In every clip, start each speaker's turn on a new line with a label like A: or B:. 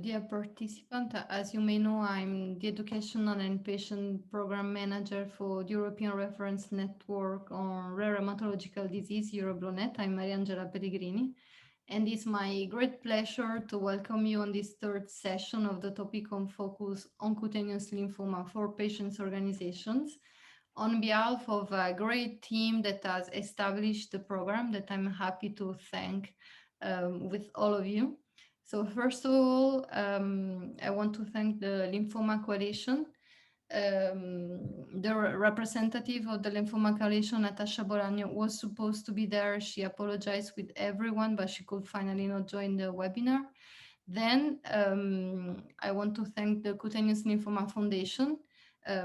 A: dear participant. As you may know, I'm the Educational and Patient Program Manager for the European Reference Network on Rare Hematological Disease, EuroBloodNet. I'm Mariangela Pellegrini, and it's my great pleasure to welcome you on this third session of the topic on focus on cutaneous lymphoma for patients' organizations, on behalf of a great team that has established the program that I'm happy to thank with all of you. So first of all, I want to thank the Lymphoma Coalition. The representative of the Lymphoma Coalition, Natasha Bolagno, was supposed to be there. She apologized with everyone, but she could finally not join the webinar. Then I want to thank the Cutaneous Lymphoma Foundation,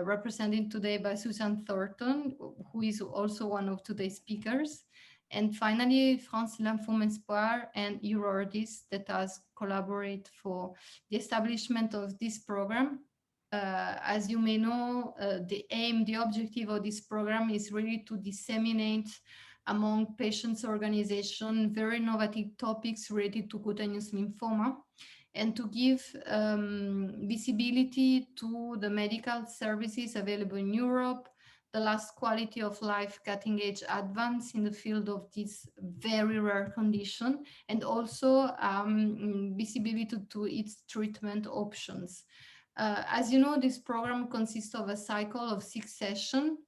A: represented today by Susan Thornton, who is also one of today's speakers. And finally, France Lymphome Espoir and Eurordis that has collaborated for the establishment of this program. As you may know, the objective of this program is really to disseminate among patients' organizations very innovative topics related to cutaneous lymphoma, and to give visibility to the medical services available in Europe, the last quality of life cutting-edge advance in the field of this very rare condition, and also visibility to its treatment options. As you know, this program consists of a cycle of 6 sessions.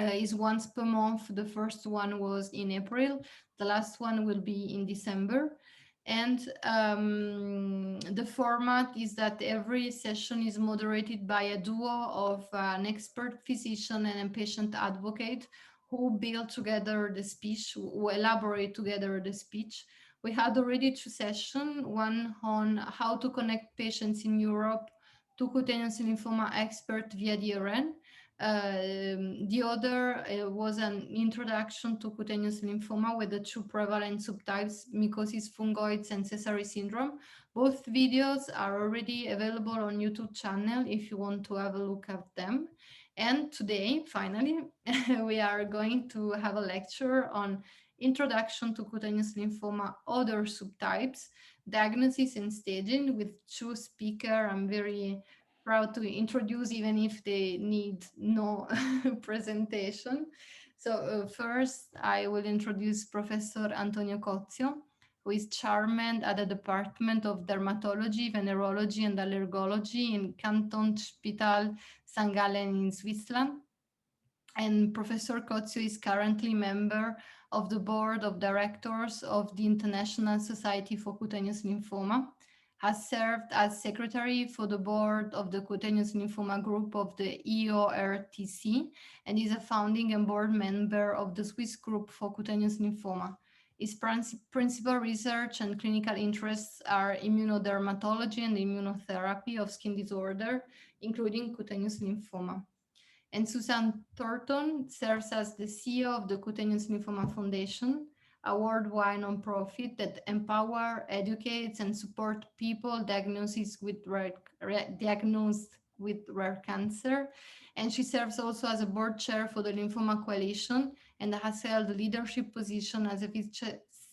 A: Is once per month. The first one was in April. The last one will be in December. And the format is that every session is moderated by a duo of an expert physician and a patient advocate who build together the speech, who elaborate together the speech. We had already 2 sessions, one on how to connect patients in Europe to cutaneous lymphoma expert via the ERN. The other was an introduction to cutaneous lymphoma with the 2 prevalent subtypes, mycosis fungoides and Sézary syndrome. Both videos are already available on YouTube channel if you want to have a look at them. And today, finally, we are going to have a lecture on introduction to cutaneous lymphoma, other subtypes, diagnosis and staging with 2 speakers. I'm very proud to introduce, even if they need no presentation. So first, I will introduce Professor Antonio Cozzio, who is chairman at the Department of Dermatology, Venerology and Allergology in Kantonsspital St. Gallen in Switzerland. And Professor Cozzio is currently member of the board of directors of the International Society for Cutaneous Lymphoma, has served as secretary for the board of the Cutaneous Lymphoma group of the EORTC, and is a founding and board member of the Swiss group for cutaneous lymphoma. His principal research and clinical interests are immunodermatology and immunotherapy of skin disorder, including cutaneous lymphoma. And Susan Thornton serves as the CEO of the Cutaneous Lymphoma Foundation, a worldwide nonprofit that empower, educates, and support people diagnosed with rare cancer. And she serves also as a board chair for the Lymphoma Coalition and has held a leadership position as a vice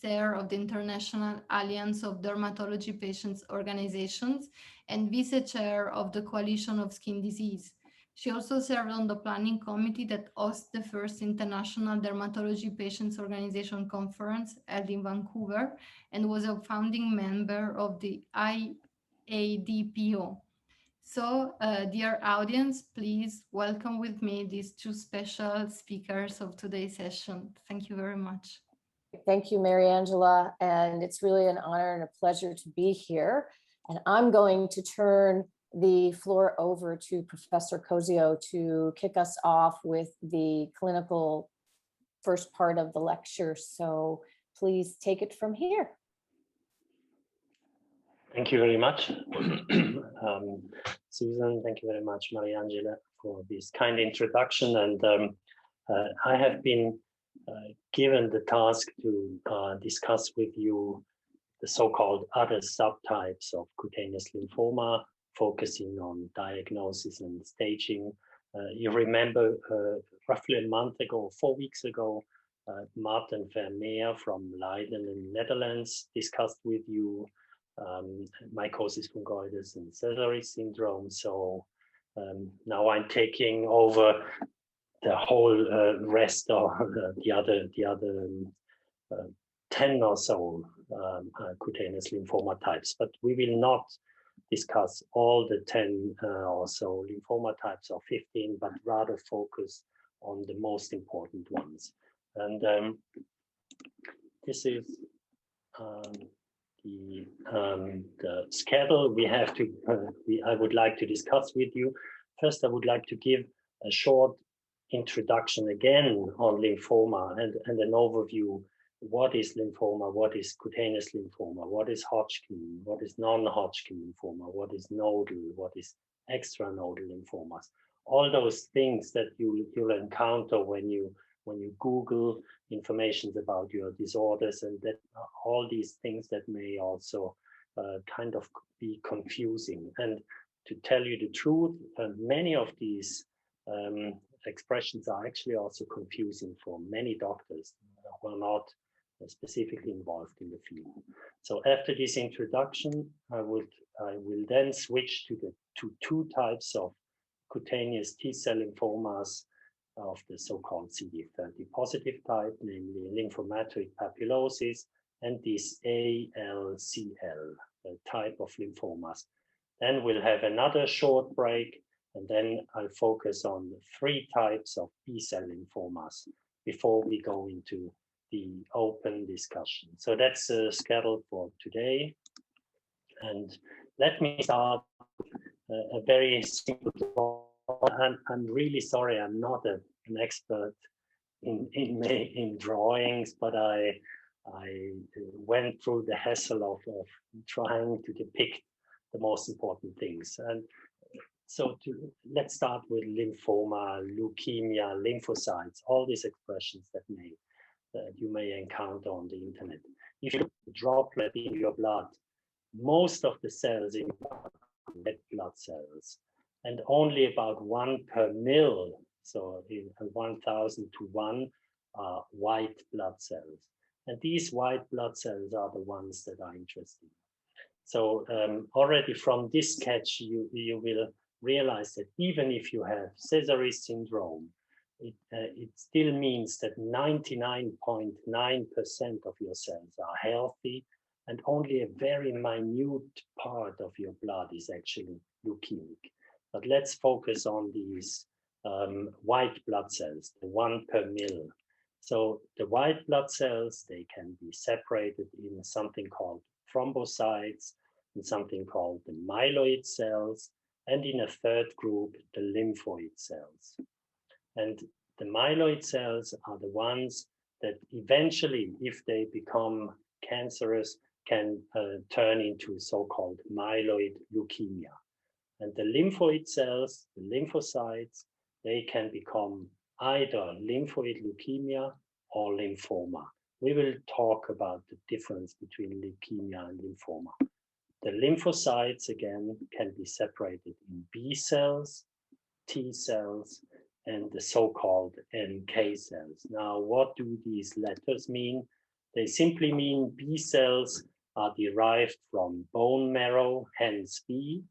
A: chair of the International Alliance of Dermatology Patients Organizations and vice chair of the Coalition of Skin Disease. She also served on the planning committee that hosts the first International Dermatology Patients Organization Conference held in Vancouver, and was a founding member of the IADPO. So, dear audience, please welcome with me these 2 special speakers of today's session. Thank you very much.
B: Thank you, Mariangela, and it's really an honor and a pleasure to be here. And I'm going to turn the floor over to Professor Cozzio to kick us off with the clinical first part of the lecture. So please take it from here.
C: Thank you very much, Susan. Thank you very much, Mariangela, for this kind introduction. And I have been given the task to discuss with you the so-called other subtypes of cutaneous lymphoma, focusing on diagnosis and staging. You remember roughly a month ago, 4 weeks ago, Martin Vermeer from Leiden in Netherlands discussed with you mycosis fungoides and Sézary syndrome. So now I'm taking over the whole rest of the other 10 or so cutaneous lymphoma types, but we will not discuss all the 10 or so lymphoma types or 15, but rather focus on the most important ones. And this is the schedule we have to, I would like to discuss with you. First, I would like to give a short introduction again on lymphoma and an overview. What is lymphoma? What is cutaneous lymphoma? What is Hodgkin? What is non-Hodgkin lymphoma? What is nodal? What is extranodal lymphomas? All those things that you'll encounter when you Google information about your disorders, and that all these things that may also kind of be confusing. And to tell you the truth, many of these expressions are actually also confusing for many doctors who are not specifically involved in the field. So after this introduction, I will then switch to two types of cutaneous T-cell lymphomas of the so-called CD30 positive type, namely lymphomatoid papulosis and this ALCL type of lymphomas. Then we'll have another short break, and then I'll focus on the 3 types of B-cell lymphomas before we go into the open discussion. So that's the schedule for today. And let me start a very simple. I'm really sorry, I'm not an expert in drawings, but I went through the hassle of trying to depict the most important things. And so let's start with lymphoma, leukemia, lymphocytes, all these expressions that you may encounter on the internet. If you look at the droplet in your blood, most of the cells in blood are red blood cells, and only about 1 per mil, so in 1,000 to 1, are white blood cells. And these white blood cells are the ones that are interesting. So already from this sketch, you will realize that even if you have Sézary syndrome, it still means that 99.9% of your cells are healthy, and only a very minute part of your blood is actually leukemic. But let's focus on these white blood cells, the 1 per mil. So the white blood cells, they can be separated in something called thrombocytes, in something called the myeloid cells, and in a third group, the lymphoid cells. And the myeloid cells are the ones that eventually, if they become cancerous, can turn into so-called myeloid leukemia. And the lymphoid cells, the lymphocytes, they can become either lymphoid leukemia or lymphoma. We will talk about the difference between leukemia and lymphoma. The lymphocytes, again, can be separated in B cells, T cells, and the so-called NK cells. Now, what do these letters mean? They simply mean B cells are derived from bone marrow, hence B,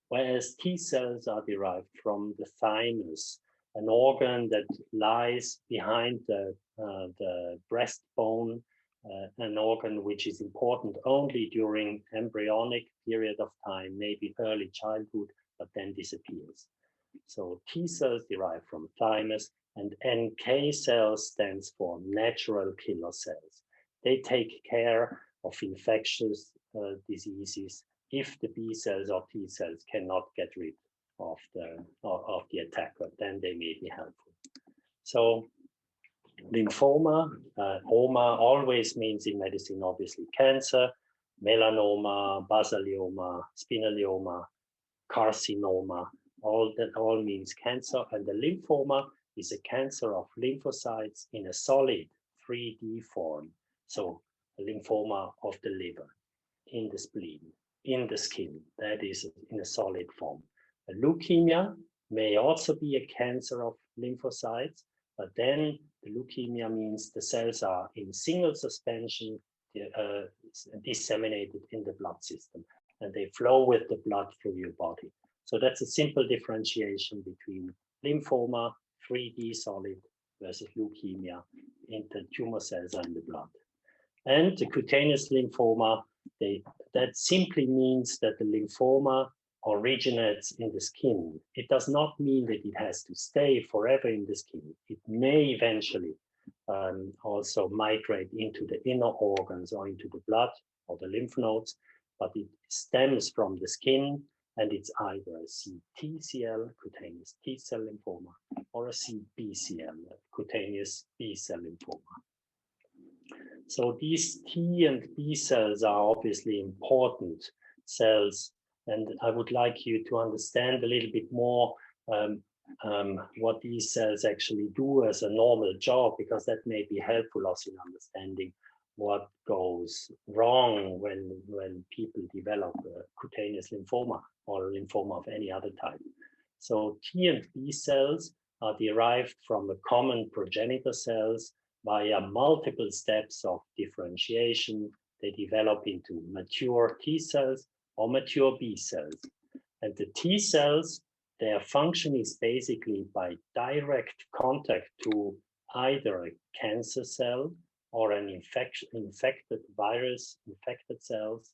C: whereas T cells are derived from the thymus, an organ that lies behind the breastbone, an organ which is important only during embryonic period of time, maybe early childhood, but then disappears. So T cells derive from thymus, and NK cells stands for natural killer cells. They take care of infectious diseases if the B cells or T cells cannot get rid of the attacker, then they may be helpful. So lymphoma, oma always means in medicine, obviously cancer, melanoma, basalioma, spinalioma, carcinoma, all means cancer. And the lymphoma is a cancer of lymphocytes in a solid 3D form. So a lymphoma of the liver, in the spleen, in the skin, that is in a solid form. A leukemia may also be a cancer of lymphocytes, but then the leukemia means the cells are in single suspension, disseminated in the blood system, and they flow with the blood through your body. So that's a simple differentiation between lymphoma, 3D solid, versus leukemia, in the tumor cells are in the blood. And the cutaneous lymphoma, that simply means that the lymphoma originates in the skin. It does not mean that it has to stay forever in the skin. It may eventually also migrate into the inner organs or into the blood or the lymph nodes, but it stems from the skin, and it's either a CTCL, cutaneous T-cell lymphoma, or a CBCL, cutaneous B-cell lymphoma. So these T and B cells are obviously important cells, and I would like you to understand a little bit more what these cells actually do as a normal job, because that may be helpful also in understanding what goes wrong when people develop a cutaneous lymphoma or a lymphoma of any other type. So T and B cells are derived from the common progenitor cells via multiple steps of differentiation. They develop into mature T cells or mature B cells. And the T cells, their function is basically by direct contact to either a cancer cell or an infected virus, infected cells.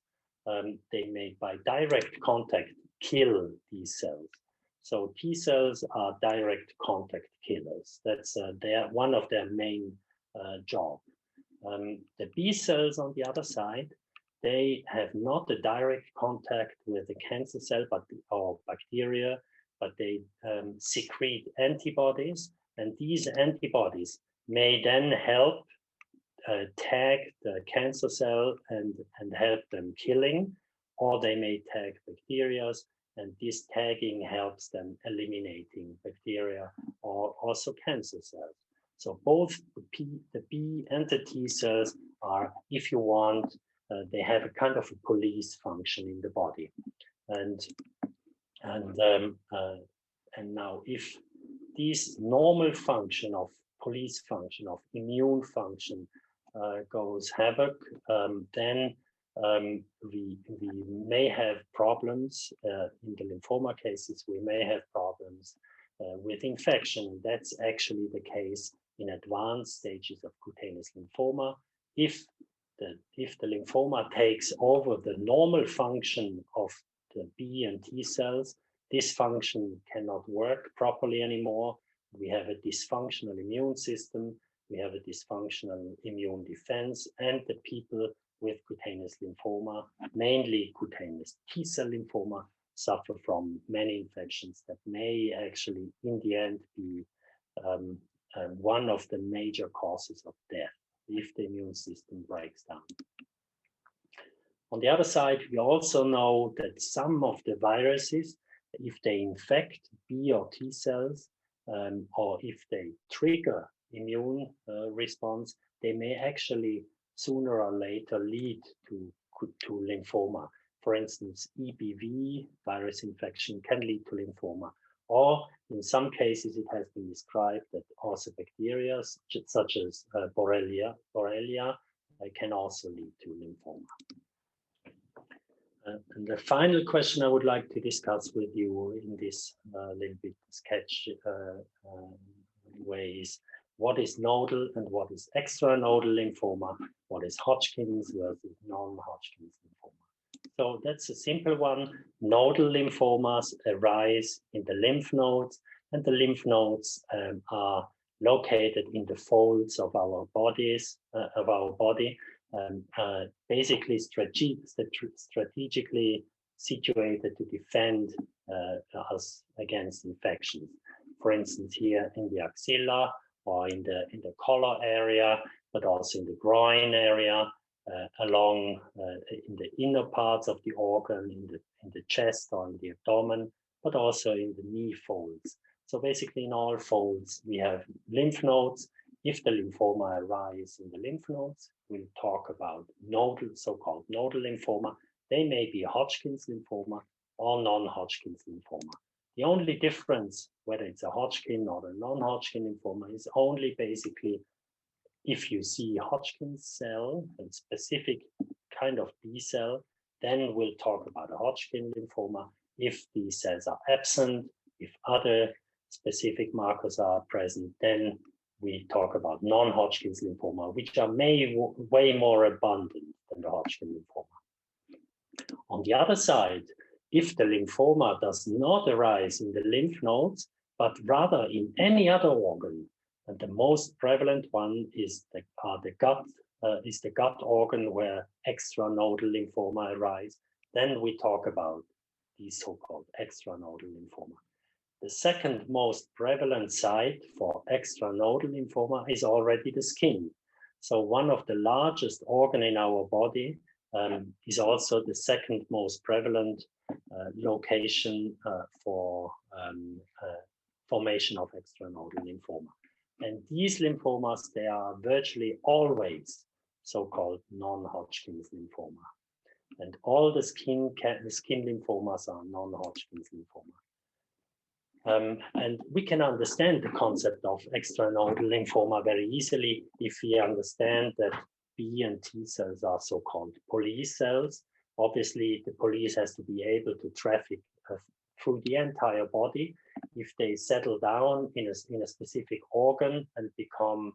C: They may by direct contact kill these cells. So T cells are direct contact killers. That's one of their main job. The B cells, on the other side, they have not a direct contact with the cancer cell or bacteria, but they secrete antibodies, and these antibodies may then help tag the cancer cell and help them killing, or they may tag bacteria, and this tagging helps them eliminating bacteria or also cancer cells. So both the B and the T cells are, if you want, they have a kind of a police function in the body. And now if this normal function of police function, of immune function goes havoc, then we may have problems in the lymphoma cases. We may have problems with infection. That's actually the case in advanced stages of cutaneous lymphoma. If the lymphoma takes over the normal function of the B and T cells, this function cannot work properly anymore. We have a dysfunctional immune system. We have a dysfunctional immune defense, and the people with cutaneous lymphoma, mainly cutaneous T-cell lymphoma, suffer from many infections that may actually, in the end, be one of the major causes of death if the immune system breaks down. On the other side, we also know that some of the viruses, if they infect B or T cells, or if they trigger immune response, they may actually sooner or later lead to lymphoma. For instance, EBV virus infection can lead to lymphoma, or in some cases it has been described that also bacteria such as Borrelia can also lead to lymphoma. And the final question I would like to discuss with you in this little bit sketch way is, what is nodal and what is extranodal lymphoma? What is Hodgkin's versus non-Hodgkin's lymphoma? So that's a simple one. Nodal lymphomas arise in the lymph nodes, and the lymph nodes are located in the folds of our bodies, basically strategically situated to defend us against infections. For instance, here in the axilla or in the collar area, but also in the groin area, along in the inner parts of the organ, in the chest or in the abdomen, but also in the knee folds. So basically in all folds, we have lymph nodes. If the lymphoma arise in the lymph nodes, we'll talk about nodal, so-called nodal lymphoma. They may be a Hodgkin's lymphoma or non-Hodgkin's lymphoma. The only difference, whether it's a Hodgkin or a non-Hodgkin lymphoma, is only basically if you see Hodgkin's cell, a specific kind of B cell, then we'll talk about a Hodgkin lymphoma. If these cells are absent, if other specific markers are present, then we talk about non-Hodgkin's lymphoma, which are way more abundant than the Hodgkin lymphoma. On the other side, if the lymphoma does not arise in the lymph nodes, but rather in any other organ, and the most prevalent one is the gut organ where extranodal lymphoma arise, then we talk about the so-called extranodal lymphoma. The second most prevalent site for extranodal lymphoma is already the skin. So one of the largest organ in our body is also the second most prevalent location for formation of extranodal lymphoma. And these lymphomas, they are virtually always so-called non-Hodgkin's lymphoma. And all the skin lymphomas are non-Hodgkin's lymphoma. And we can understand the concept of extranodal lymphoma very easily if we understand that B and T cells are so-called police cells. Obviously, the police has to be able to traffic through the entire body. If they settle down in a specific organ and become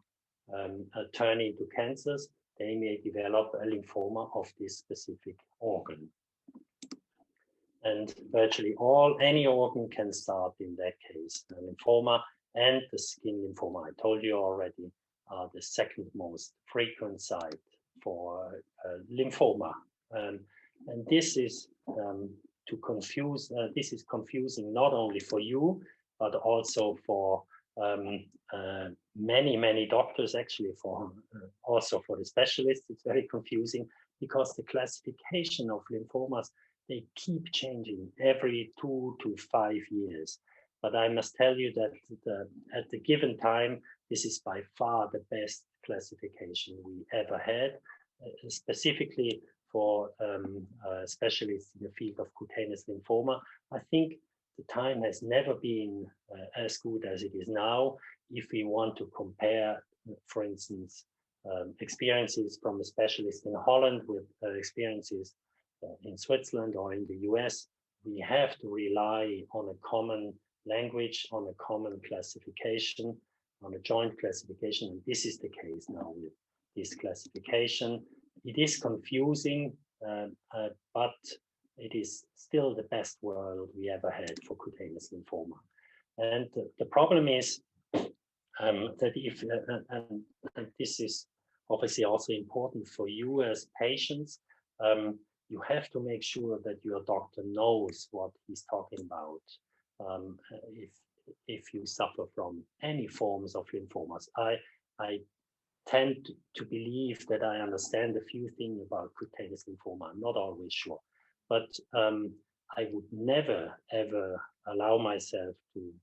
C: turn into cancers, they may develop a lymphoma of this specific organ. And virtually any organ can start in that case. The lymphoma and the skin lymphoma, I told you already, are the second most frequent site for lymphoma. And this is to confuse, this is confusing not only for you, but also for many doctors, actually also for the specialists. It's very confusing because the classification of lymphomas, they keep changing every 2 to 5 years. But I must tell you that at the given time, this is by far the best classification we ever had, specifically for specialists in the field of cutaneous lymphoma. I think the time has never been as good as it is now. If we want to compare, for instance, experiences from a specialist in Holland with experiences in Switzerland or in the US, we have to rely on a common language, on a common classification, on a joint classification. And this is the case now with this classification. It is confusing, but it is still the best world we ever had for cutaneous lymphoma. And the problem is that if, and this is obviously also important for you as patients, you have to make sure that your doctor knows what he's talking about if you suffer from any forms of lymphomas. I tend to believe that I understand a few things about cutaneous lymphoma. I'm not always sure, but I would never, ever allow myself to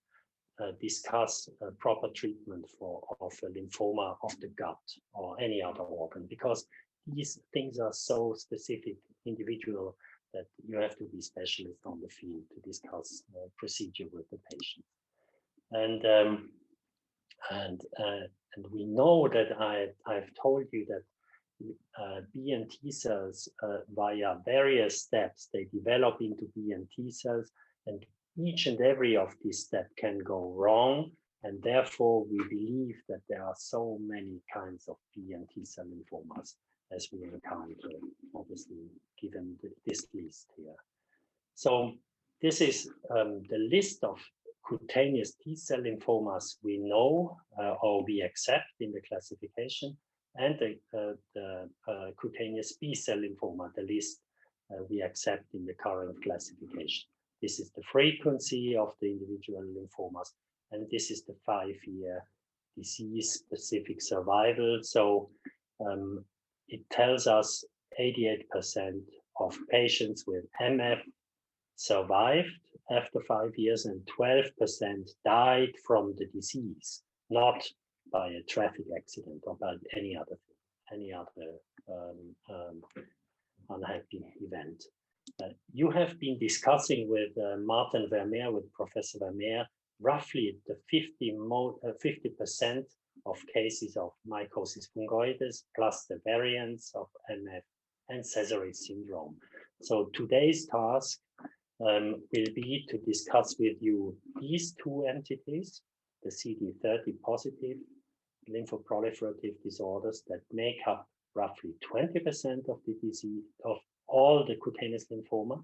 C: discuss proper treatment of a lymphoma of the gut or any other organ, because these things are so specific, individual, that you have to be specialist on the field to discuss procedure with the patient. And we know that I've told you that B and T cells via various steps, they develop into B and T cells, and each and every of these steps can go wrong. And therefore, we believe that there are so many kinds of B and T cell lymphomas as we encounter, obviously, given this list here. So this is the list of cutaneous T cell lymphomas we know or we accept in the classification, and the cutaneous B cell lymphoma, the list we accept in the current classification. This is the frequency of the individual lymphomas, and this is the 5-year disease-specific survival. So it tells us 88% of patients with MF survived after 5 years, and 12% died from the disease, not by a traffic accident or by any other unhappy event. You have been discussing with Martin Vermeer, with Professor Vermeer, roughly the 50% of of cases of mycosis fungoides, plus the variants of MF and Sézary syndrome. So today's task will be to discuss with you these two entities, the CD30 positive lymphoproliferative disorders that make up roughly 20% of the disease of all the cutaneous lymphoma.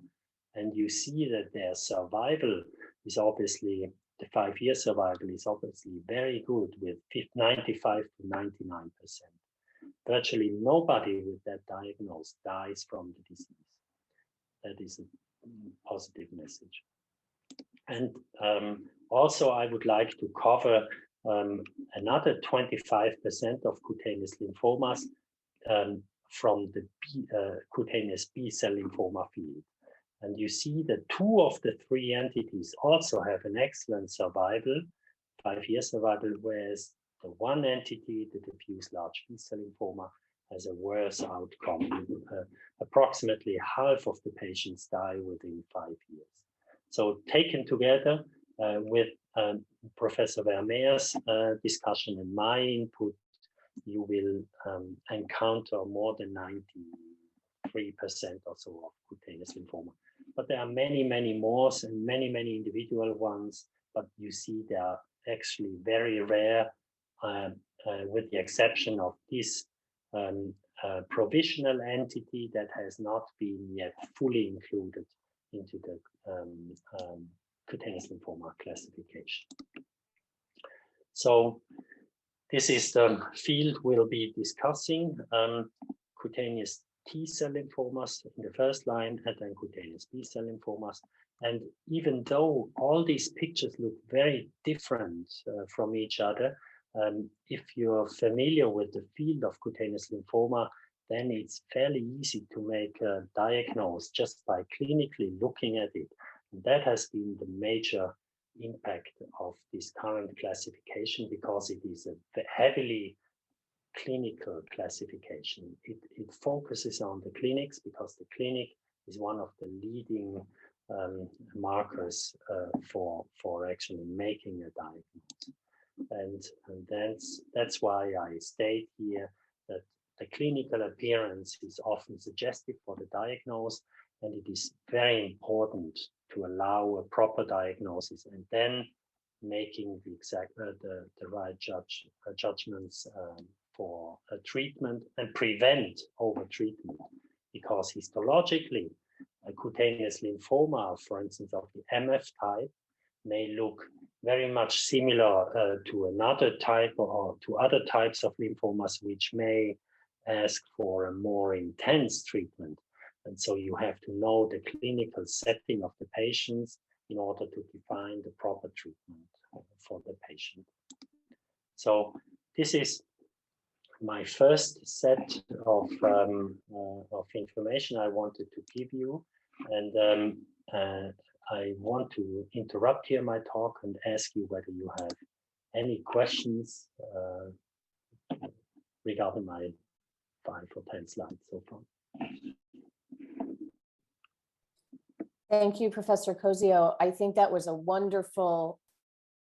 C: And you see that their survival is obviously, the 5-year survival is obviously very good with 95 to 99%. Virtually nobody with that diagnosis dies from the disease. That is a positive message. And also I would like to cover another 25% of cutaneous lymphomas from the cutaneous B-cell lymphoma field. And you see that 2 of the 3 entities also have an excellent survival, 5-year survival, whereas the one entity, the diffuse large B-cell lymphoma, has a worse outcome. Approximately half of the patients die within 5 years. So taken together with Professor Vermeer's discussion and my input, you will encounter more than 93% or so of cutaneous lymphoma. But there are many, many more and many, many individual ones, but you see they are actually very rare, with the exception of this provisional entity that has not been yet fully included into the cutaneous lymphoma classification. So this is the field we'll be discussing, cutaneous T-cell lymphomas in the first line, and then cutaneous B-cell lymphomas. And even though all these pictures look very different from each other, if you're familiar with the field of cutaneous lymphoma, then it's fairly easy to make a diagnosis just by clinically looking at it. And that has been the major impact of this current classification, because it is a heavily clinical classification. It focuses on the clinics because the clinic is one of the leading markers for actually making a diagnosis. And that's why I state here that the clinical appearance is often suggestive for the diagnosis, and it is very important to allow a proper diagnosis and then making the exact the right judgments for a treatment and prevent over-treatment. Because histologically, a cutaneous lymphoma, for instance, of the MF type, may look very much similar to another type or to other types of lymphomas, which may ask for a more intense treatment. And so you have to know the clinical setting of the patients in order to define the proper treatment for the patient. So this is my first set of information I wanted to give you. And I want to interrupt here my talk and ask you whether you have any questions regarding my 5 or 10 slides so far.
B: Thank you, Professor Cozzio. I think that was a wonderful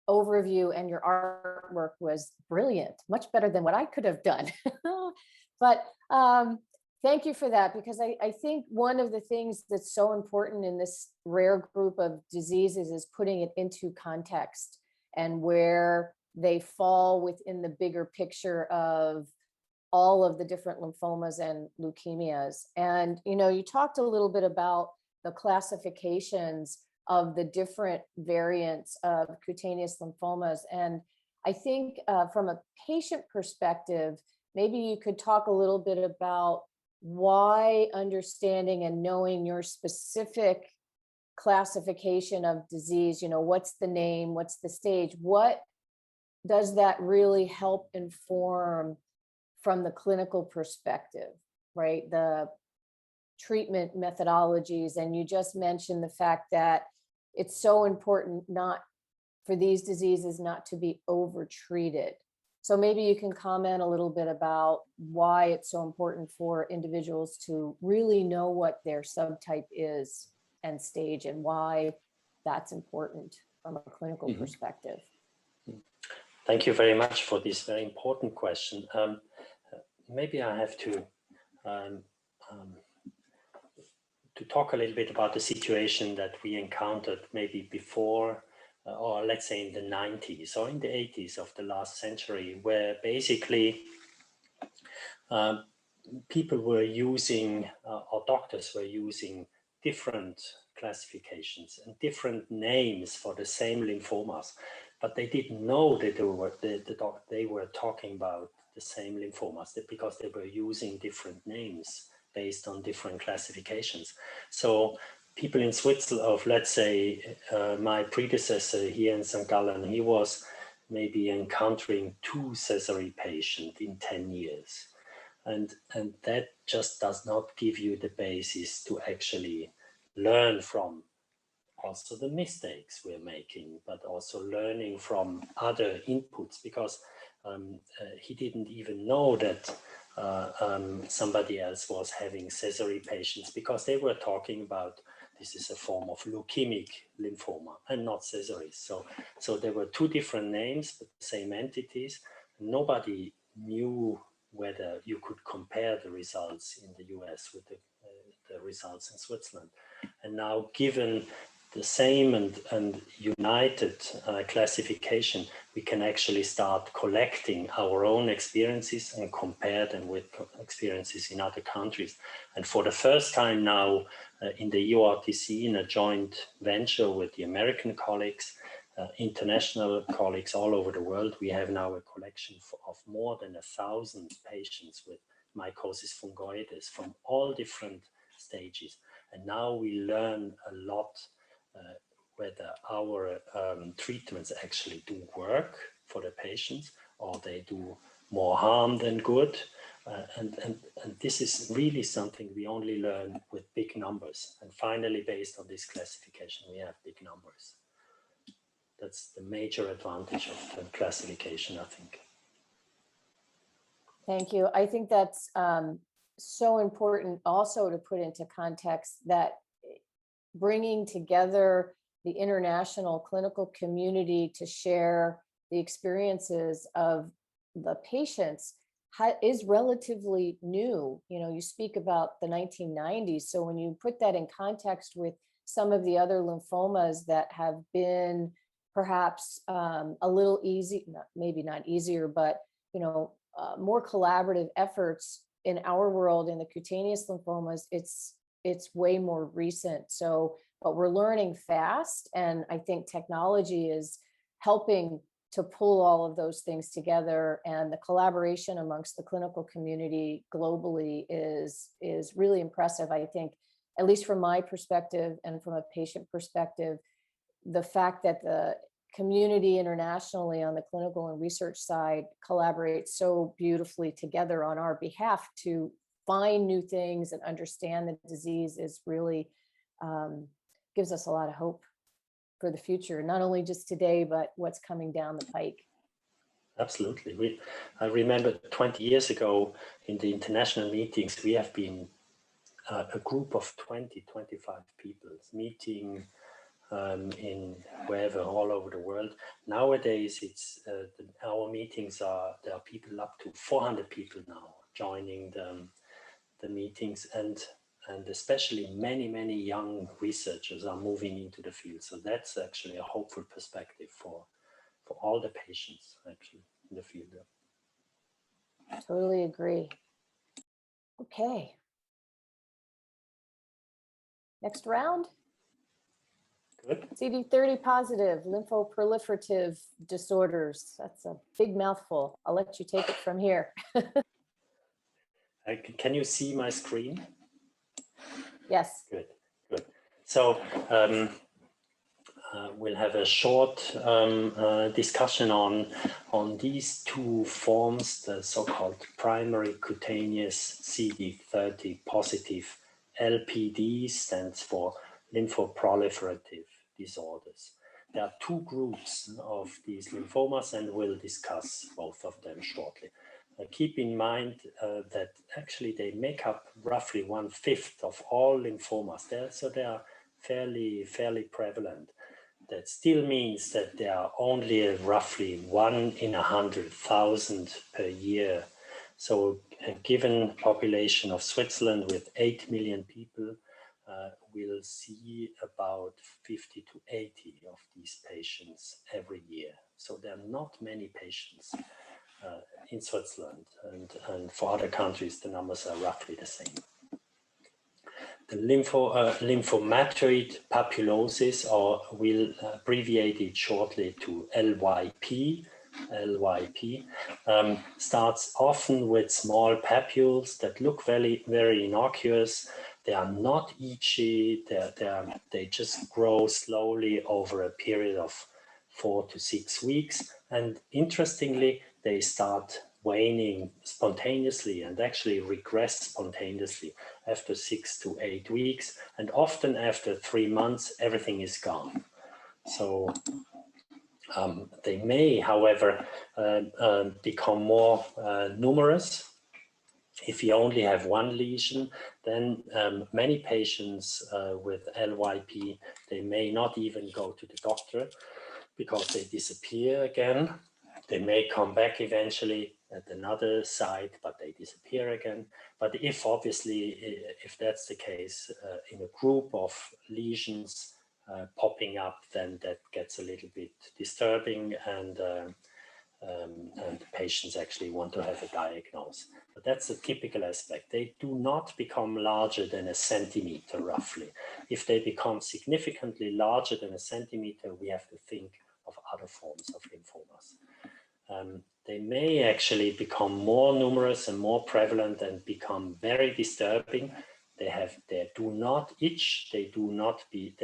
B: overview, and your artwork was brilliant, much better than what I could have done. But thank you for that, because I think one of the things that's so important in this rare group of diseases is putting it into context and where they fall within the bigger picture of all of the different lymphomas and leukemias. And, you know, you talked a little bit about the classifications of the different variants of cutaneous lymphomas. And I think from a patient perspective, maybe you could talk a little bit about why understanding and knowing your specific classification of disease, you know, what's the name, what's the stage, what does that really help inform from the clinical perspective, right? The treatment methodologies. And you just mentioned the fact that it's so important not for these diseases not to be over-treated. So maybe you can comment a little bit about why it's so important for individuals to really know what their subtype is and stage, and why that's important from a clinical perspective.
C: Thank you very much for this very important question. Maybe I have to talk a little bit about the situation that we encountered maybe before, or let's say in the 90s or in the 80s of the last century, where basically people were using, or doctors were using different classifications and different names for the same lymphomas, but they didn't know that they were talking about the same lymphomas because they were using different names based on different classifications. So people in Switzerland, let's say my predecessor here in St. Gallen, he was maybe encountering 2 Sézary patients in 10 years. And that just does not give you the basis to actually learn from also the mistakes we're making, but also learning from other inputs, because he didn't even know that somebody else was having Sézary patients, because they were talking about this is a form of leukemic lymphoma and not Sézary. So there were 2 different names, but the same entities. Nobody knew whether you could compare the results in the US with the results in Switzerland. And now, given the same and united classification, we can actually start collecting our own experiences and compare them with experiences in other countries. And for the first time now in the EuroRDC, in a joint venture with the American colleagues, international colleagues all over the world, we have now a collection of more than 1,000 patients with mycosis fungoides from all different stages. And now we learn a lot whether our treatments actually do work for the patients, or they do more harm than good. And this is really something we only learn with big numbers. And finally, based on this classification, we have big numbers. That's the major advantage of the classification, I think.
B: Thank you. I think that's so important also to put into context that bringing together the international clinical community to share the experiences of the patients is relatively new. You know, you speak about the 1990s. So when you put that in context with some of the other lymphomas that have been perhaps a little easy, maybe not easier, but, you know, more collaborative efforts in our world in the cutaneous lymphomas, it's way more recent. So, but we're learning fast. And I think technology is helping to pull all of those things together, and the collaboration amongst the clinical community globally is really impressive. I think, at least from my perspective and from a patient perspective, the fact that the community internationally on the clinical and research side collaborates so beautifully together on our behalf to find new things and understand the disease is really gives us a lot of hope for the future, not only just today, but what's coming down the pike.
C: Absolutely. I remember 20 years ago in the international meetings, we have been a group of 20, 25 people meeting in wherever, all over the world. Nowadays, it's our meetings there are people up to 400 people now joining the meetings, and especially many young researchers are moving into the field. So that's actually a hopeful perspective for all the patients actually in the field.
B: Totally agree. Okay. Next round.
C: Good.
B: CD30 positive lymphoproliferative disorders. That's a big mouthful. I'll let you take it from here.
C: Can you see my screen?
B: Yes.
C: Good. So we'll have a short discussion on these 2 forms, the so-called primary cutaneous CD30 positive LPD, stands for lymphoproliferative disorders. There are 2 groups of these lymphomas, and we'll discuss both of them shortly. Keep in mind that actually they make up roughly 1/5 of all lymphomas. So they are fairly prevalent. that still means that there are only roughly 1 in 100,000 per year. So a given population of Switzerland with 8 million people will see about 50 to 80 of these patients every year. So there are not many patients in Switzerland, and for other countries the numbers are roughly the same. The lymphomatoid papulosis, or we'll abbreviate it shortly to LYP, starts often with small papules that look very, very innocuous. They are not itchy, they just grow slowly over a period of 4 to 6 weeks. And interestingly, they start waning spontaneously and actually regress spontaneously after 6 to 8 weeks. And often after 3 months, everything is gone. So they may, however, become more numerous. If you only have one lesion, then many patients with LYP, they may not even go to the doctor because they disappear again. They may come back eventually at another site, but they disappear again. But if obviously, if that's the case, in a group of lesions popping up, then that gets a little bit disturbing, and patients actually want to have a diagnosis. But that's a typical aspect. They do not become larger than a centimeter, roughly. If they become significantly larger than a centimeter, we have to think of other forms of lymphomas. They may actually become more numerous and more prevalent and become very disturbing. They do not itch, they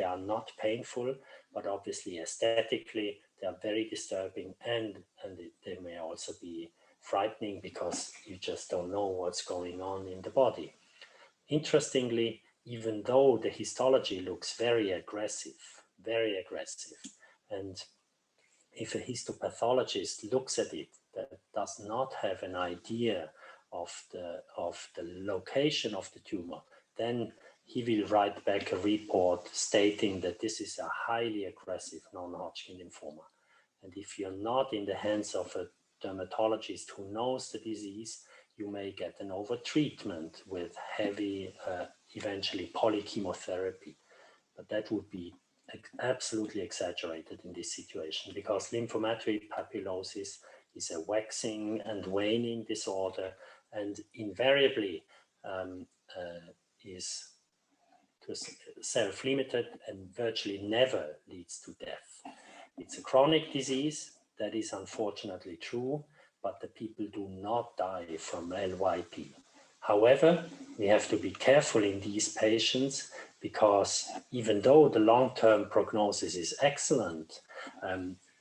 C: are not painful, but obviously aesthetically they are very disturbing, and they may also be frightening because you just don't know what's going on in the body. Interestingly, even though the histology looks very aggressive, and if a histopathologist looks at it that does not have an idea of the location of the tumor, then he will write back a report stating that this is a highly aggressive non-Hodgkin lymphoma. And if you're not in the hands of a dermatologist who knows the disease, you may get an overtreatment with heavy, eventually polychemotherapy. But that would be absolutely exaggerated in this situation, because lymphomatoid papulosis is a waxing and waning disorder, and invariably is self-limited and virtually never leads to death. It's a chronic disease, that is unfortunately true, but the people do not die from LYP. However, we have to be careful in these patients, because even though the long-term prognosis is excellent,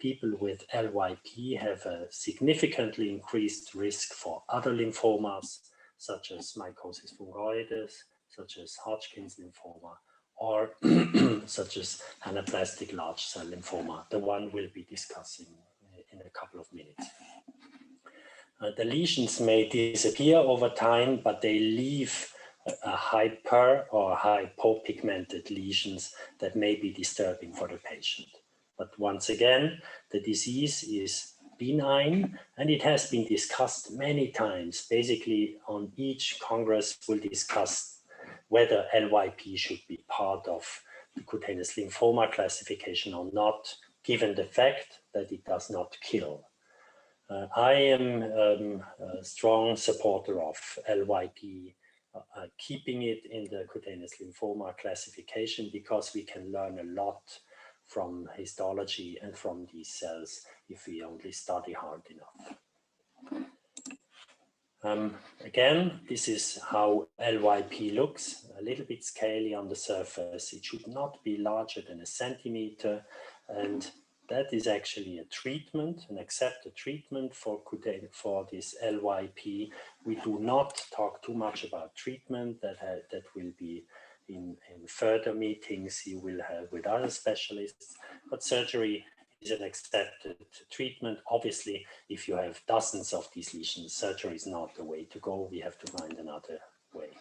C: people with LYP have a significantly increased risk for other lymphomas, such as mycosis fungoides, such as Hodgkin's lymphoma, or such as anaplastic large cell lymphoma, the one we'll be discussing in a couple of minutes. The lesions may disappear over time, but they leave a hyper or hypopigmented lesions that may be disturbing for the patient. But once again, the disease is benign, and it has been discussed many times. Basically, on each Congress, we'll discuss whether LYP should be part of the cutaneous lymphoma classification or not, given the fact that it does not kill. I am a strong supporter of LYP, keeping it in the cutaneous lymphoma classification, because we can learn a lot from histology and from these cells if we only study hard enough. Again, this is how LYP looks, a little bit scaly on the surface. It should not be larger than a centimeter, and that is actually a treatment, an accepted treatment for this LYP. We do not talk too much about treatment. That will be in further meetings you will have with other specialists, but surgery is an accepted treatment. Obviously, if you have dozens of these lesions, surgery is not the way to go. We have to find another way.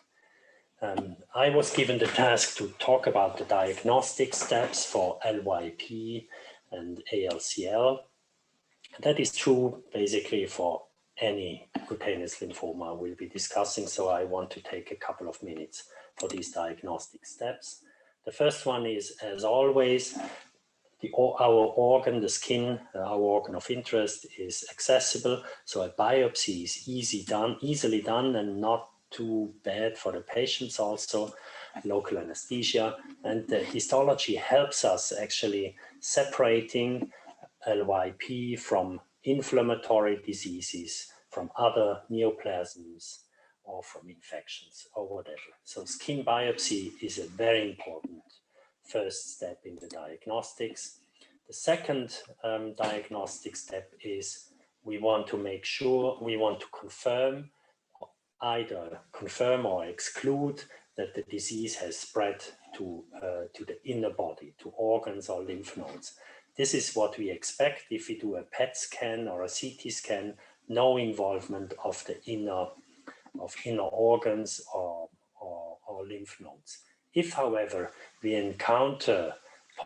C: I was given the task to talk about the diagnostic steps for LYP and ALCL. That is true basically for any cutaneous lymphoma we'll be discussing, so I want to take a couple of minutes for these diagnostic steps. The first one is, as always, our organ, the skin, our organ of interest is accessible, so a biopsy is easily done and not too bad for the patients also, local anesthesia, and the histology helps us actually separating LYP from inflammatory diseases, from other neoplasms or from infections or whatever. So skin biopsy is a very important first step in the diagnostics. The second diagnostic step is we want to make sure, we want to confirm, either confirm or exclude that the disease has spread to the inner body, to organs or lymph nodes. This is what we expect if we do a PET scan or a CT scan, no involvement of the inner organs or lymph nodes. If, however, we encounter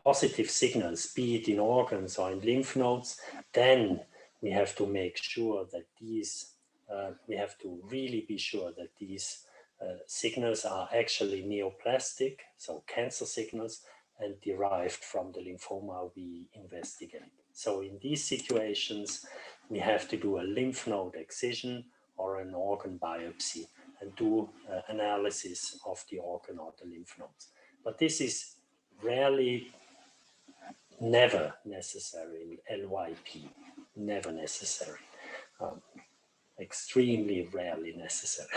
C: positive signals, be it in organs or in lymph nodes, then we have to make sure that we have to really be sure that these signals are actually neoplastic, so cancer signals, and derived from the lymphoma we investigate. So in these situations, we have to do a lymph node excision or an organ biopsy and do analysis of the organ or the lymph nodes. But this is rarely, never necessary in LYP, never necessary, extremely rarely necessary.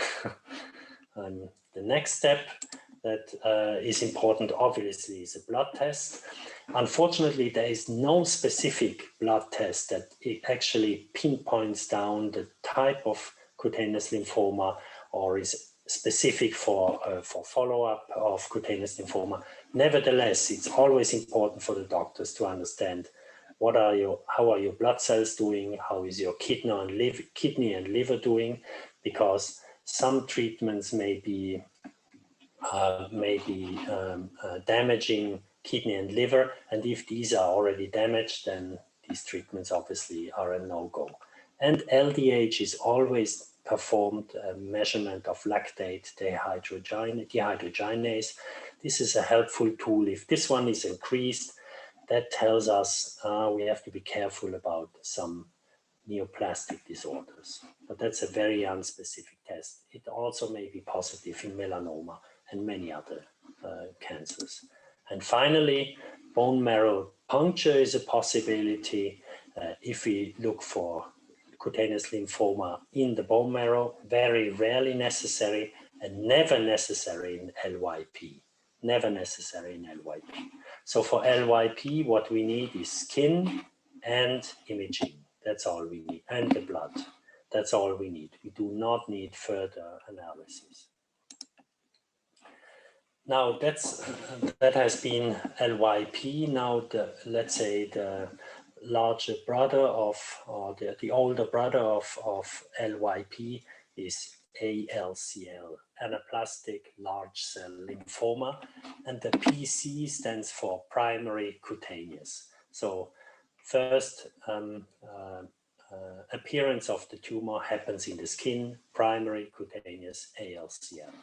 C: The next step that is important, obviously, is a blood test. Unfortunately, there is no specific blood test that actually pinpoints down the type of cutaneous lymphoma or is specific for follow-up of cutaneous lymphoma. Nevertheless, it's always important for the doctors to understand how are your blood cells doing, how is your kidney and liver doing, because some treatments may be damaging kidney and liver, and if these are already damaged, then these treatments obviously are a no-go. And LDH is always performed a measurement of lactate dehydrogenase. This is a helpful tool. If this one is increased, that tells us we have to be careful about some neoplastic disorders, but that's a very unspecific test. It also may be positive in melanoma and many other cancers. And finally, bone marrow puncture is a possibility if we look for cutaneous lymphoma in the bone marrow, very rarely necessary and never necessary in LYP, never necessary in LYP. So for LYP, what we need is skin and imaging. That's all we need, and the blood. That's all we need. We do not need further analysis. Now that has been LYP. Now let's say the larger brother of, or the older brother of LYP is ALCL, anaplastic large cell lymphoma, and the PC stands for primary cutaneous. So first appearance of the tumor happens in the skin, primary cutaneous ALCL.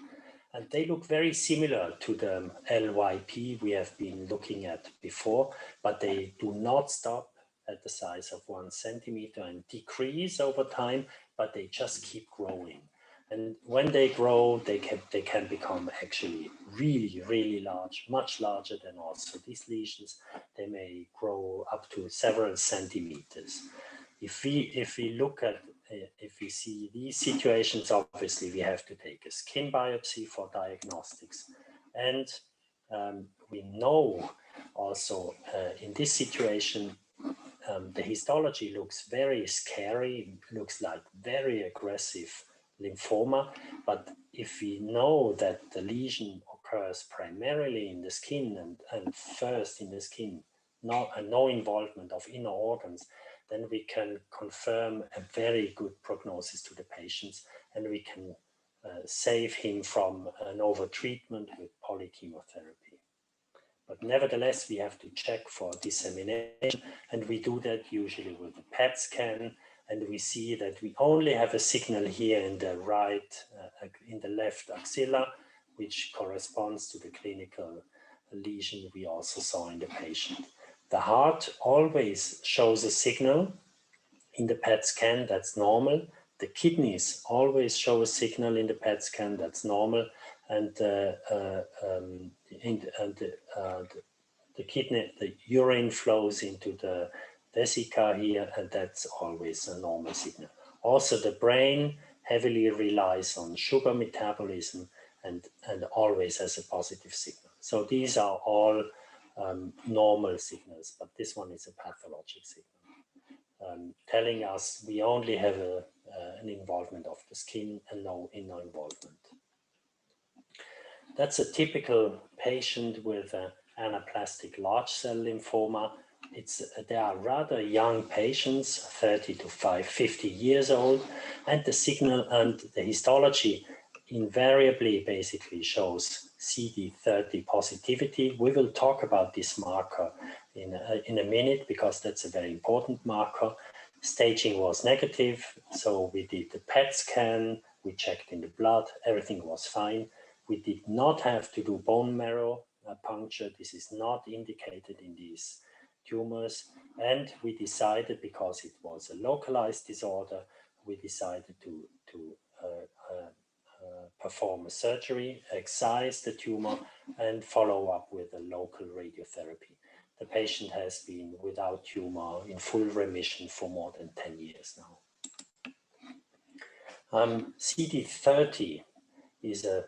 C: And they look very similar to the LYP we have been looking at before, but they do not stop at the size of 1 centimeter and decrease over time, but they just keep growing. And when they grow, they can become actually really, really large, much larger than also these lesions. They may grow up to several centimeters. If we look at, if we see these situations, obviously we have to take a skin biopsy for diagnostics. And we know also in this situation, the histology looks very scary, looks like very aggressive lymphoma. But if we know that the lesion occurs primarily in the skin and first in the skin, no involvement of inner organs, then we can confirm a very good prognosis to the patients, and we can save him from an overtreatment with polychemotherapy. But nevertheless, we have to check for dissemination, and we do that usually with a PET scan, and we see that we only have a signal here in the right, in the left axilla, which corresponds to the clinical lesion we also saw in the patient. The heart always shows a signal in the PET scan, that's normal. The kidneys always show a signal in the PET scan, that's normal. And the kidney, the urine flows into the vesica here, and that's always a normal signal. Also, the brain heavily relies on sugar metabolism and always has a positive signal. So these are all normal signals, but this one is a pathologic signal, telling us we only have an involvement of the skin and no inner involvement. That's a typical patient with anaplastic large cell lymphoma. They are rather young patients, 30 to 50 years old, and the signal and the histology invariably basically shows CD30 positivity. We will talk about this marker in a minute because that's a very important marker. Staging was negative, so we did the PET scan, we checked in the blood, everything was fine. We did not have to do bone marrow puncture. This is not indicated in these tumors. And we decided, because it was a localized disorder, we decided to perform a surgery, excise the tumor, and follow up with a local radiotherapy. The patient has been without tumor in full remission for more than 10 years now. CD30 is a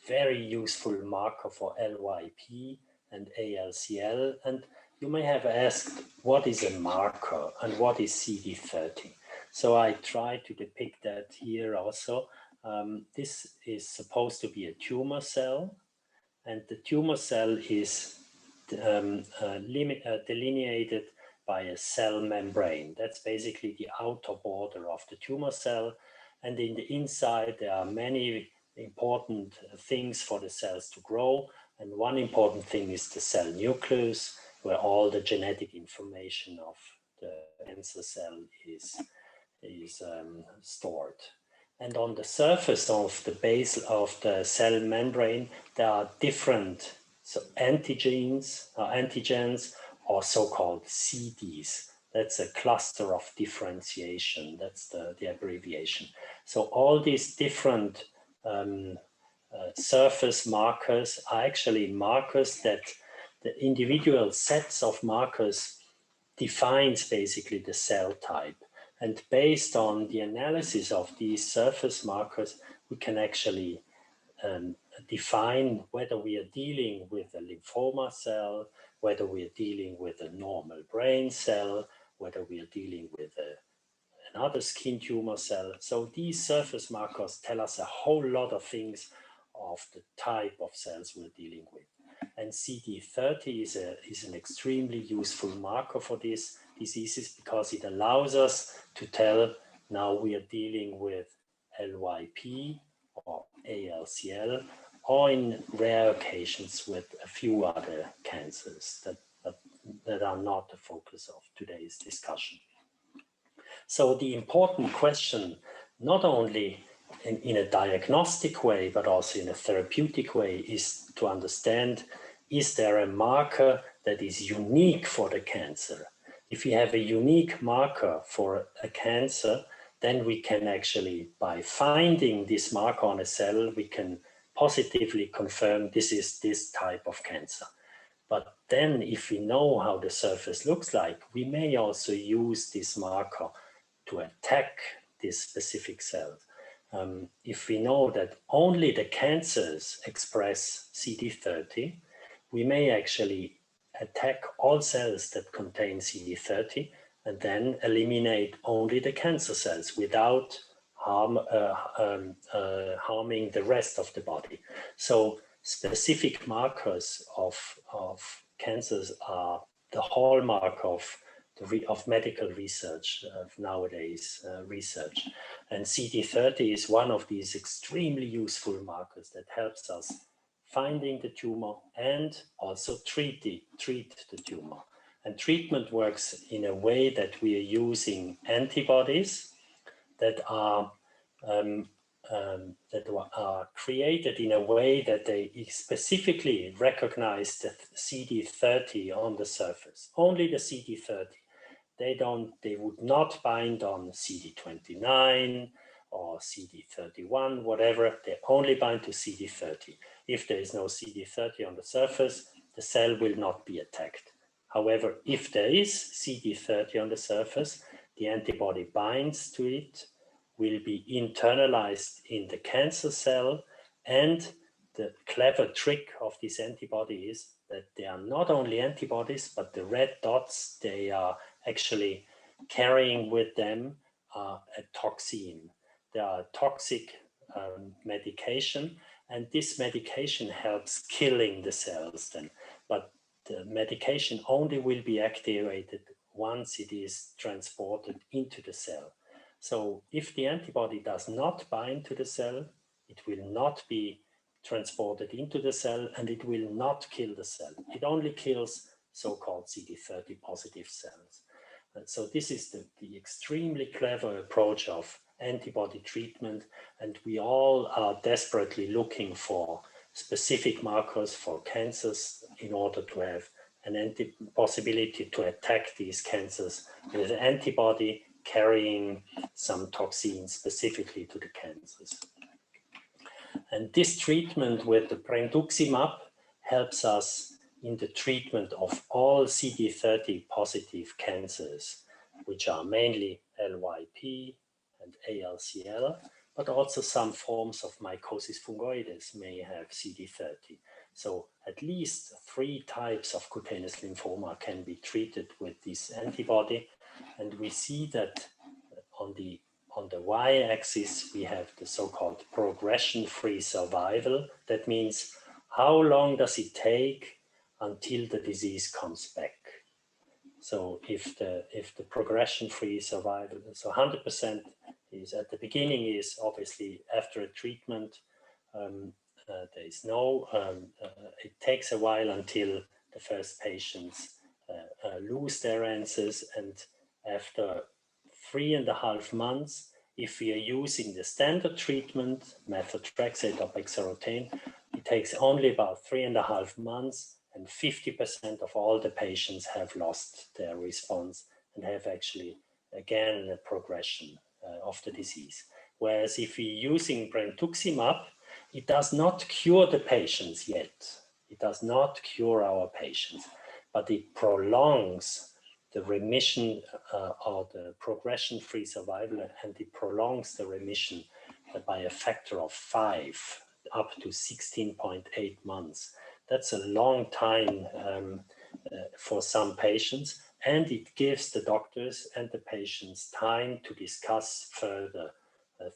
C: very useful marker for LYP and ALCL. And you may have asked, what is a marker and what is CD30? So I try to depict that here also. This is supposed to be a tumor cell, and the tumor cell is delineated by a cell membrane. That's basically the outer border of the tumor cell. And in the inside, there are many important things for the cells to grow. And one important thing is the cell nucleus, where all the genetic information of the cancer cell is stored. And on the surface of the base of the cell membrane, there are different antigens or so-called CDs. That's a cluster of differentiation. That's the abbreviation. So all these different surface markers are actually markers that the individual sets of markers defines basically the cell type. And based on the analysis of these surface markers, we can actually define whether we are dealing with a lymphoma cell, whether we are dealing with a normal brain cell, whether we are dealing with another skin tumor cell. So these surface markers tell us a whole lot of things of the type of cells we're dealing with. And CD30 is an extremely useful marker for these diseases because it allows us to tell now we are dealing with LYP or ALCL, or in rare occasions with a few other cancers that are not the focus of today's discussion. So the important question, not only in a diagnostic way, but also in a therapeutic way, is to understand, is there a marker that is unique for the cancer? If we have a unique marker for a cancer, then we can actually, by finding this marker on a cell, we can positively confirm this is this type of cancer. But then if we know how the surface looks like, we may also use this marker to attack this specific cell. If we know that only the cancers express CD30, we may actually attack all cells that contain CD30 and then eliminate only the cancer cells without harming the rest of the body. So specific markers of cancers are the hallmark of of medical research, of nowadays research. And CD30 is one of these extremely useful markers that helps us finding the tumor and also treat the tumor. And treatment works in a way that we are using antibodies that are created in a way that they specifically recognize the CD30 on the surface. Only the CD30. They would not bind on CD29 or CD31, whatever. They only bind to CD30. If there is no CD30 on the surface, the cell will not be attacked. However, if there is CD30 on the surface, the antibody binds to it, will be internalized in the cancer cell, and the clever trick of this antibody is that they are not only antibodies, but the red dots they are actually carrying with them are a toxin. They are a toxic medication, and this medication helps killing the cells then. But the medication only will be activated once it is transported into the cell. So if the antibody does not bind to the cell, it will not be transported into the cell, and it will not kill the cell. It only kills so-called CD30 positive cells. And so this is the extremely clever approach of antibody treatment, and we all are desperately looking for specific markers for cancers in order to have an possibility to attack these cancers with an antibody carrying some toxins specifically to the cancers. And this treatment with the brentuximab helps us in the treatment of all CD30 positive cancers, which are mainly LYP and ALCL, but also some forms of mycosis fungoides may have CD30. So at least 3 types of cutaneous lymphoma can be treated with this antibody. And we see that on the y-axis, we have the so-called progression-free survival. That means how long does it take until the disease comes back? So if the progression-free survival, so 100% is at the beginning, is obviously after a treatment, there is no, it takes a while until the first patients lose their answers, and after 3.5 months, if we are using the standard treatment, methotrexate or bexarotene, it takes only about 3.5 months, and 50% of all the patients have lost their response and have actually, again, a progression of the disease. Whereas if we're using brentuximab, it does not cure the patients yet. It does not cure our patients, but it prolongs the remission or the progression-free survival, and it prolongs the remission by a factor of 5, up to 16.8 months. That's a long time for some patients, and it gives the doctors and the patients time to discuss further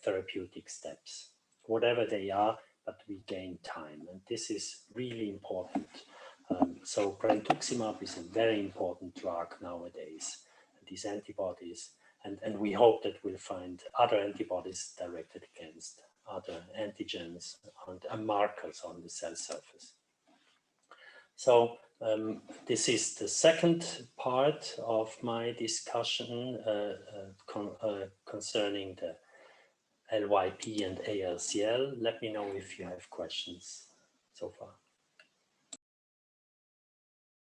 C: therapeutic steps, whatever they are, but we gain time, and this is really important. So brentuximab is a very important drug nowadays, these antibodies, and we hope that we'll find other antibodies directed against other antigens and markers on the cell surface. So this is the second part of my discussion concerning the LYP and ALCL. Let me know if you have questions so far.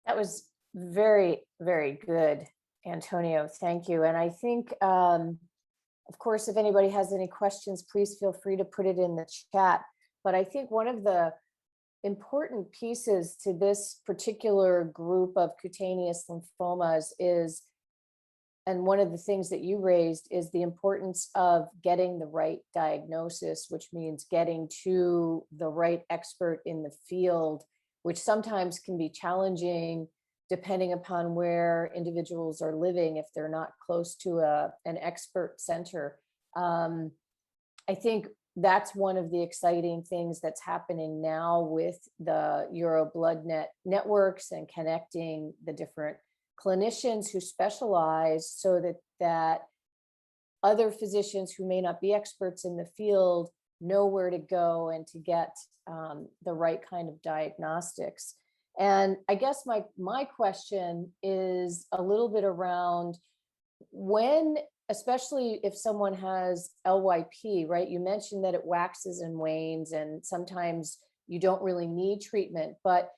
B: That was very, very good, Antonio. Thank you. And I think, of course, if anybody has any questions, please feel free to put it in the chat. But I think one of the important pieces to this particular group of cutaneous lymphomas is, and one of the things that you raised, is the importance of getting the right diagnosis, which means getting to the right expert in the field, which sometimes can be challenging depending upon where individuals are living if they're not close to an expert center. I think that's one of the exciting things that's happening now with the EuroBloodNet networks and connecting the different clinicians who specialize so that other physicians who may not be experts in the field know where to go and to get the right kind of diagnostics. And I guess my question is a little bit around when, especially if someone has LYP, right? You mentioned that it waxes and wanes and sometimes you don't really need treatment, but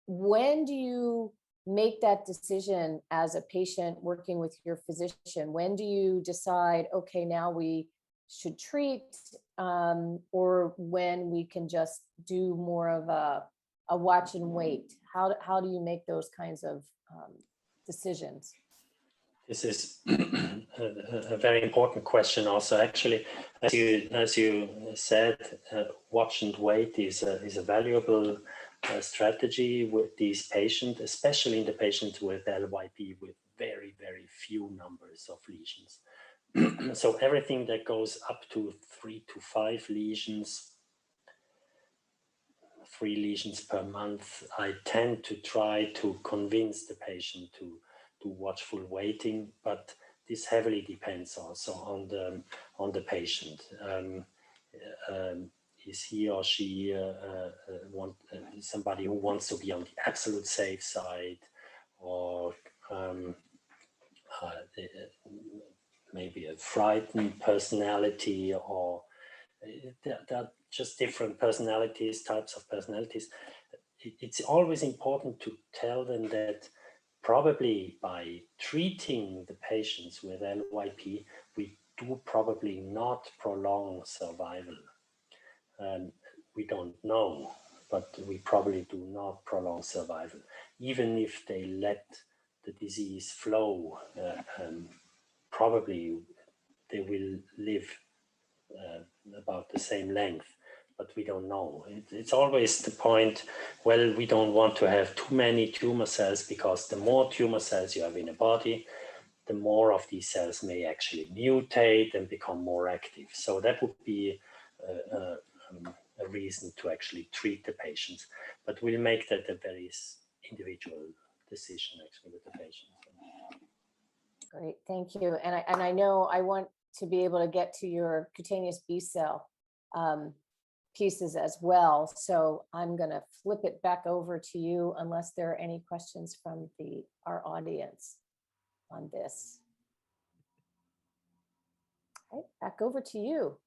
B: when do you make that decision as a patient working with your physician? When do you decide, okay, now we should treat, or when we can just do more of a watch and wait? How do you make those kinds of decisions?
C: This is a very important question also. Actually, as you said, watch and wait is a valuable strategy with these patients, especially in the patients with LYP with very, very few numbers of lesions. So everything that goes up to 3 to 5 lesions, 3 lesions per month, I tend to try to convince the patient to do watchful waiting, but this heavily depends also on the patient. Is he or she somebody who wants to be on the absolute safe side, or maybe a frightened personality, or there are just different personalities, types of personalities. It's always important to tell them that probably by treating the patients with LYP, we do probably not prolong survival. We don't know, but we probably do not prolong survival. Even if they let the disease flow, probably they will live about the same length, but we don't know. It's always the point, well, we don't want to have too many tumor cells, because the more tumor cells you have in a body, the more of these cells may actually mutate and become more active. So that would be a reason to actually treat the patients, but we'll make that a very individual decision actually with the patient.
B: Great, thank you. And I know I want to be able to get to your cutaneous B cell pieces as well. So I'm going to flip it back over to you unless there are any questions from our audience on this. Okay, back over to you.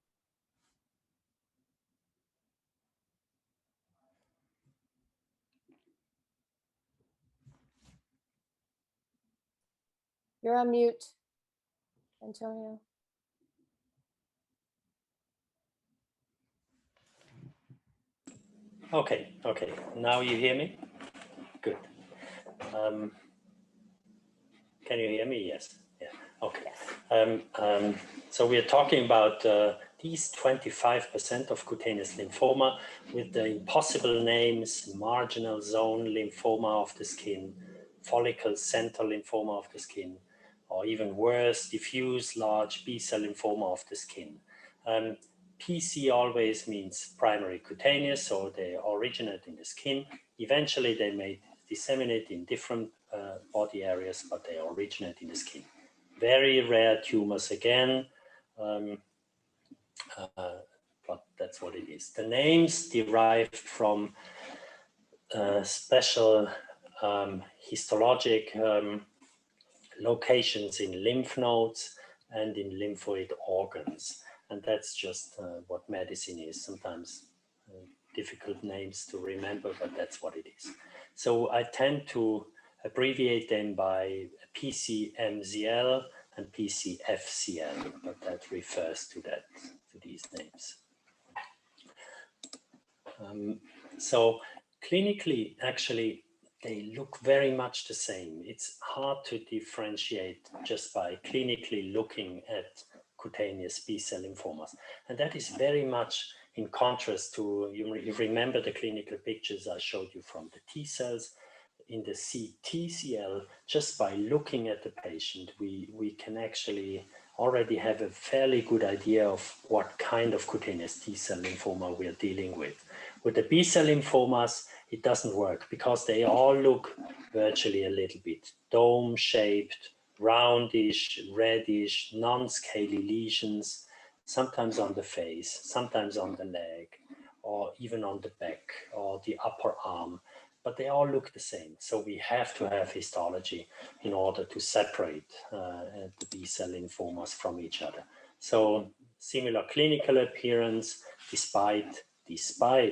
B: You're on mute, Antonio.
C: Okay, now you hear me? Good. Can you hear me? Yes. Yeah. Okay. So we are talking about these 25% of cutaneous lymphoma with the impossible names: marginal zone lymphoma of the skin, follicle center lymphoma of the skin, or even worse, diffuse large B-cell lymphoma of the skin. PC always means primary cutaneous, so they originate in the skin. Eventually, they may disseminate in different body areas, but they originate in the skin. Very rare tumors again, but that's what it is. The names derived from special histologic locations in lymph nodes and in lymphoid organs. And that's just what medicine is. Sometimes difficult names to remember, but that's what it is. So I tend to abbreviate them by PCMZL and PCFCL, but that refers to these names. So clinically, actually, they look very much the same. It's hard to differentiate just by clinically looking at cutaneous B-cell lymphomas. And that is very much in contrast to, you remember the clinical pictures I showed you from the T cells. In the CTCL, just by looking at the patient, we can actually already have a fairly good idea of what kind of cutaneous T-cell lymphoma we are dealing with. With the B-cell lymphomas, it doesn't work because they all look virtually a little bit dome-shaped, roundish, reddish, non-scaly lesions, sometimes on the face, sometimes on the leg, or even on the back or the upper arm, but they all look the same. So we have to have histology in order to separate the B-cell lymphomas from each other. So similar clinical appearance despite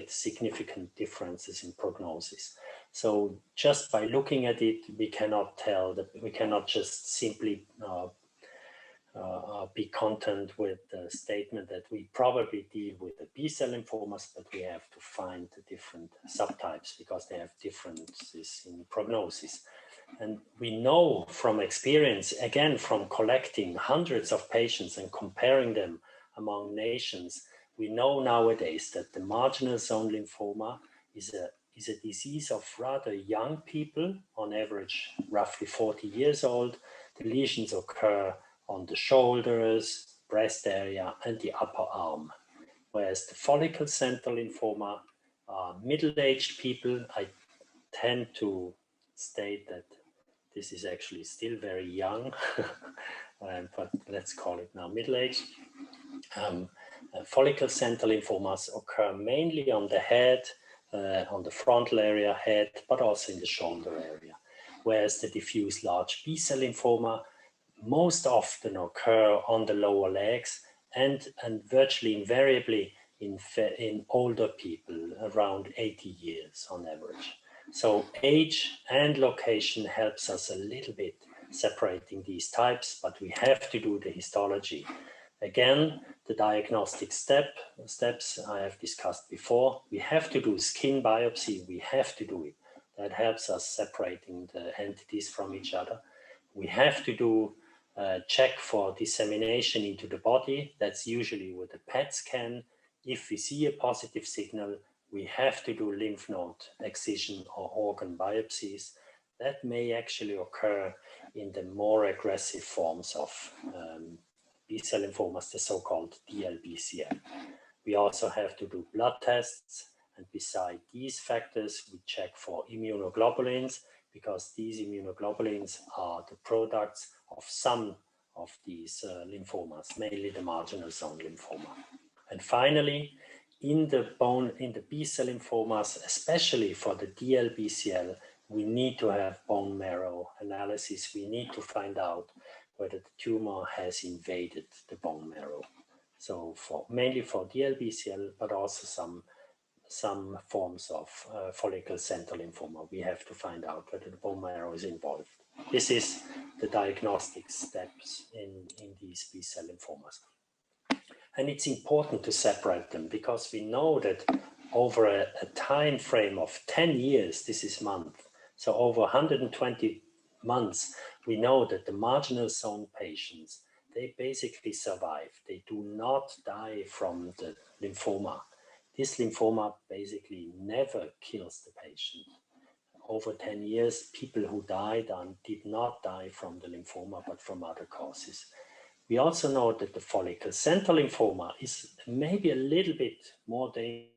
C: significant differences in prognosis. So just by looking at it, we cannot tell that we cannot just simply be content with the statement that we probably deal with the B-cell lymphomas, but we have to find the different subtypes because they have differences in prognosis. And we know from experience, again, from collecting hundreds of patients and comparing them among nations, we know nowadays that the marginal zone lymphoma is a disease of rather young people, on average roughly 40 years old. The lesions occur on the shoulders, breast area, and the upper arm. Whereas the follicle center lymphoma are middle-aged people. I tend to state that this is actually still very young, but let's call it now middle-aged. Follicle center lymphomas occur mainly on the head, on the frontal area, head, but also in the shoulder area. Whereas the diffuse large B-cell lymphoma most often occur on the lower legs and virtually invariably in older people, around 80 years on average. So age and location helps us a little bit separating these types, but we have to do the histology. Again, the diagnostic steps I have discussed before. We have to do skin biopsy. We have to do it. That helps us separating the entities from each other. We have to do check for dissemination into the body. That's usually with a PET scan. If we see a positive signal, we have to do lymph node excision or organ biopsies. That may actually occur in the more aggressive forms of B-cell lymphomas, the so-called DLBCL. We also have to do blood tests, and beside these factors, we check for immunoglobulins, because these immunoglobulins are the products of some of these lymphomas, mainly the marginal zone lymphoma. And finally, in the B-cell lymphomas, especially for the DLBCL, we need to have bone marrow analysis. We need to find out whether the tumor has invaded the bone marrow. So mainly for DLBCL, but also some forms of follicle center lymphoma, we have to find out whether the bone marrow is involved. This is the diagnostic steps in these B-cell lymphomas. And it's important to separate them because we know that over a time frame of 10 years, this is month, so over 120 months, we know that the marginal zone patients, they basically survive. They do not die from the lymphoma. This lymphoma basically never kills the patient. Over 10 years, people who died did not die from the lymphoma, but from other causes. We also know that the follicle center lymphoma is maybe a little bit more dangerous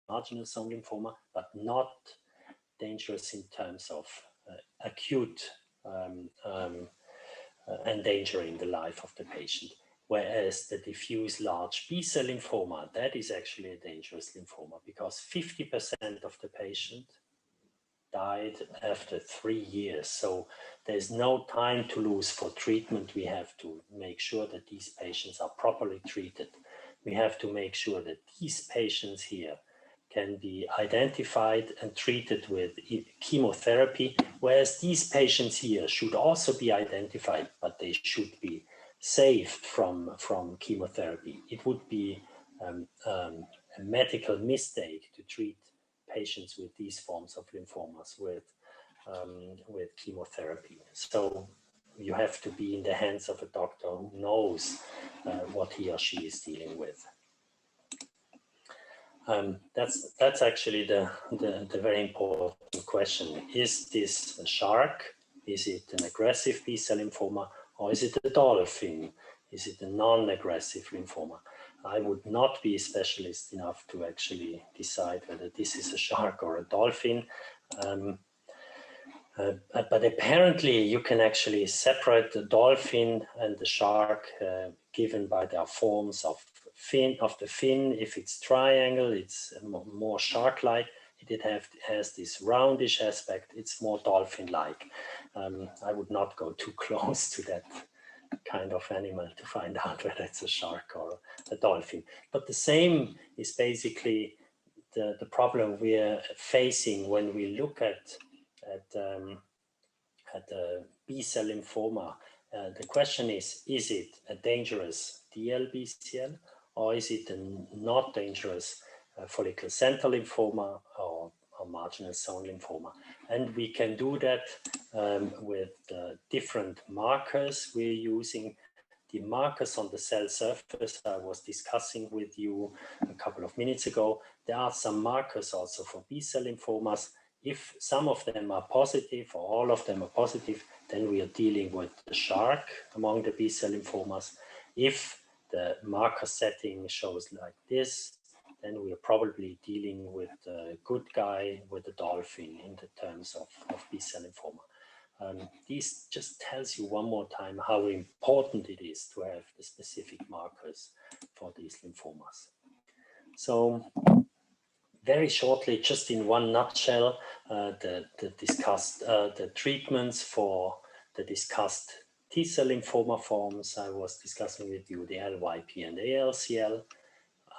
C: than marginal zone lymphoma, but not dangerous in terms of acute endangering the life of the patient. Whereas the diffuse large B-cell lymphoma, that is actually a dangerous lymphoma because 50% of the patient died after 3 years. So there's no time to lose for treatment. We have to make sure that these patients are properly treated. We have to make sure that these patients here can be identified and treated with chemotherapy, whereas these patients here should also be identified, but they should be saved from chemotherapy. It would be a medical mistake to treat patients with these forms of lymphomas with chemotherapy. So you have to be in the hands of a doctor who knows what he or she is dealing with. That's actually the very important question. Is this a shark? Is it an aggressive B-cell lymphoma? Or is it a dolphin? Is it a non-aggressive lymphoma? I would not be specialist enough to actually decide whether this is a shark or a dolphin. But apparently you can actually separate the dolphin and the shark given by their forms of the fin. If it's triangle, it's more shark-like. It has this roundish aspect. It's more dolphin-like. I would not go too close to that kind of animal to find out whether it's a shark or a dolphin. But the same is basically the problem we're facing when we look at B-cell lymphoma. The question is it a dangerous DLBCL or is it a not dangerous follicular center lymphoma or marginal zone lymphoma? And we can do that with different markers we're using. The markers on the cell surface I was discussing with you a couple of minutes ago. There are some markers also for B-cell lymphomas. If some of them are positive or all of them are positive, then we are dealing with the shark among the B-cell lymphomas. If the marker setting shows like this, then we are probably dealing with the good guy, with the dolphin in the terms of B-cell lymphoma. This just tells you one more time how important it is to have the specific markers for these lymphomas. So very shortly, just in one nutshell, the treatments for the discussed T-cell lymphoma forms. I was discussing with you the LYP and ALCL.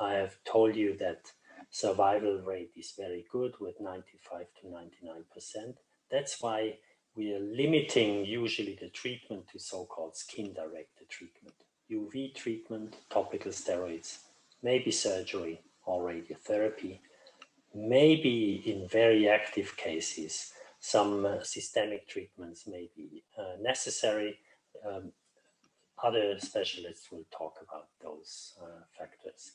C: I have told you that survival rate is very good with 95 to 99%. That's why we are limiting usually the treatment to so-called skin-directed treatment. UV treatment, topical steroids, maybe surgery or radiotherapy. Maybe in very active cases, some systemic treatments may be necessary. Other specialists will talk about those factors.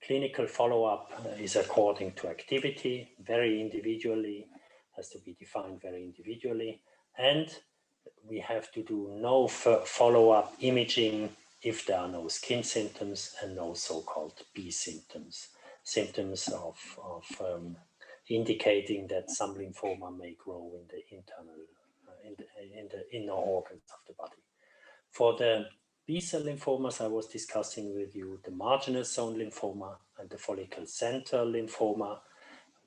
C: Clinical follow-up is according to activity, very individually, has to be defined very individually. And we have to do no follow-up imaging if there are no skin symptoms and no so-called B symptoms. Symptoms of indicating that some lymphoma may grow in the internal, in the inner organs of the body. For the B-cell lymphomas I was discussing with you, the marginal zone lymphoma and the follicle center lymphoma,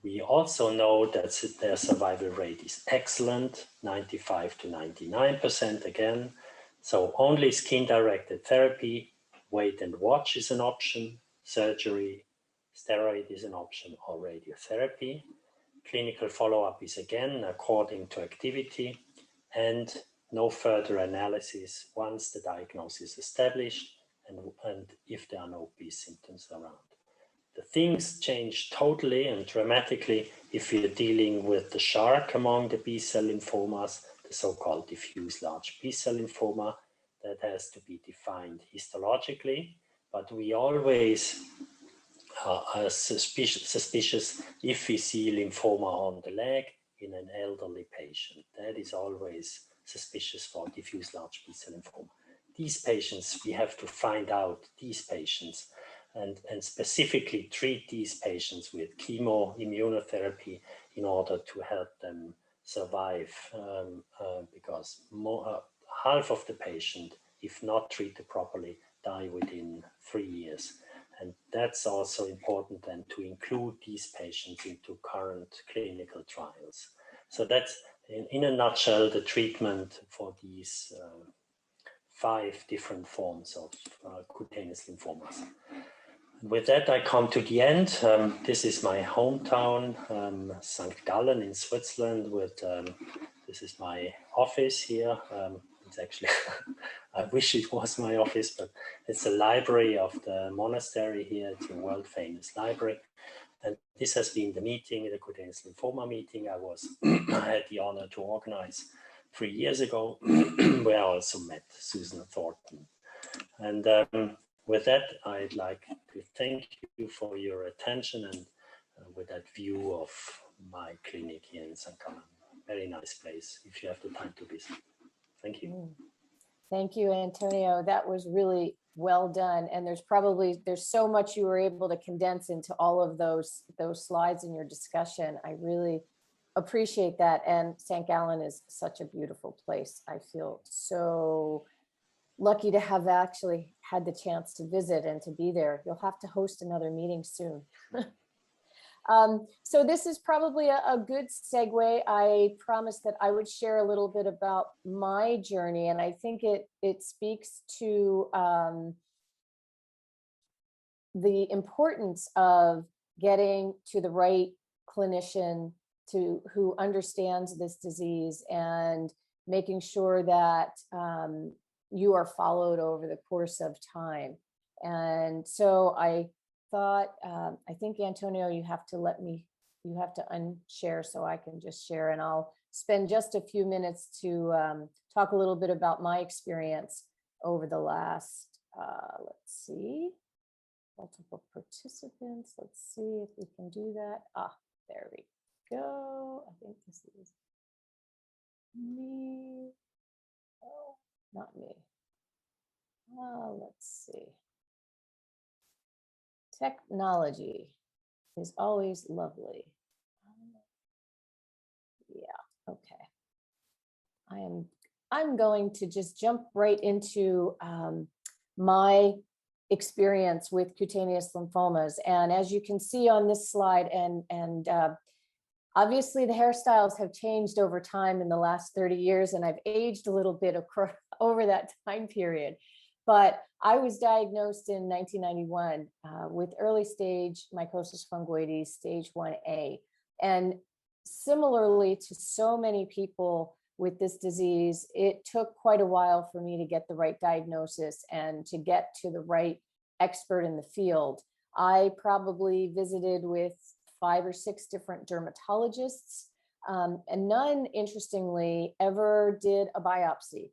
C: we also know that their survival rate is excellent, 95 to 99% again. So only skin-directed therapy, wait and watch is an option, surgery, steroid is an option, or radiotherapy. Clinical follow-up is again according to activity, and no further analysis once the diagnosis is established and if there are no B symptoms around. The things change totally and dramatically if you're dealing with the shark among the B-cell lymphomas, the so-called diffuse large B-cell lymphoma. That has to be defined histologically, but we always are suspicious if we see lymphoma on the leg in an elderly patient. That is always suspicious for diffuse large B-cell lymphoma. These patients, we have to find out these patients and specifically treat these patients with chemoimmunotherapy in order to help them survive because half of the patient, if not treated properly, die within 3 years. And that's also important then to include these patients into current clinical trials. So that's in a nutshell the treatment for these 5 different forms of cutaneous lymphomas. With that, I come to the end. This is my hometown, St. Gallen in Switzerland. This is my office here. It's actually, I wish it was my office, but it's a library of the monastery here. It's a world famous library. And this has been the meeting, the Cutaneous Lymphoma meeting I had the honor to organize 3 years ago, where I also met Susan Thornton. And with that, I'd like to thank you for your attention and with that view of my clinic here in St. Gallen. Very nice place if you have the time to visit. Thank you.
B: Thank you, Antonio. That was really well done. And there's so much you were able to condense into all of those slides in your discussion. I really appreciate that. And St. Gallen is such a beautiful place. I feel so lucky to have actually had the chance to visit and to be there. You'll have to host another meeting soon. So this is probably a good segue. I promised that I would share a little bit about my journey, and I think it speaks to the importance of getting to the right clinician who understands this disease and making sure that you are followed over the course of time. And so I thought, I think, Antonio, you have to unshare so I can just share, and I'll spend just a few minutes to talk a little bit about my experience over the last, let's see, multiple participants. Let's see if we can do that. There we go. I think this is me. Oh, not me. Let's see. Technology is always lovely. Yeah, okay. I'm going to just jump right into my experience with cutaneous lymphomas. And as you can see on this slide, and obviously the hairstyles have changed over time in the last 30 years, and I've aged a little bit over that time period. But I was diagnosed in 1991 with early stage mycosis fungoides, stage 1A. And similarly to so many people with this disease, it took quite a while for me to get the right diagnosis and to get to the right expert in the field. I probably visited with 5 or 6 different dermatologists, and none, interestingly, ever did a biopsy.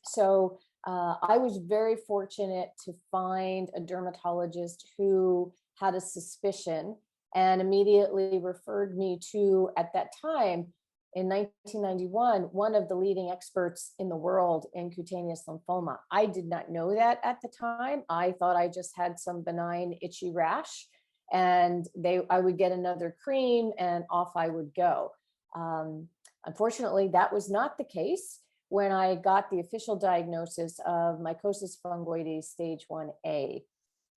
B: So I was very fortunate to find a dermatologist who had a suspicion and immediately referred me to, at that time, in 1991, one of the leading experts in the world in cutaneous lymphoma. I did not know that at the time. I thought I just had some benign itchy rash, and I would get another cream and off I would go. Unfortunately, that was not the case when I got the official diagnosis of mycosis fungoides stage 1A.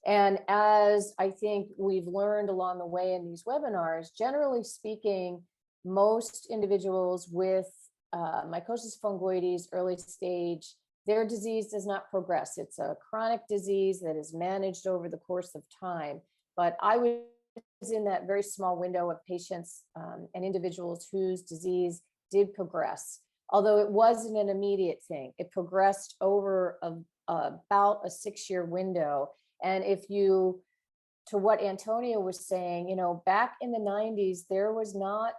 B: And as I think we've learned along the way in these webinars, generally speaking, most individuals with mycosis fungoides early stage, their disease does not progress. It's a chronic disease that is managed over the course of time. But I was in that very small window of patients and individuals whose disease did progress. Although it wasn't an immediate thing, it progressed over about a 6-year window. And to what Antonio was saying, back in the 90s, there was not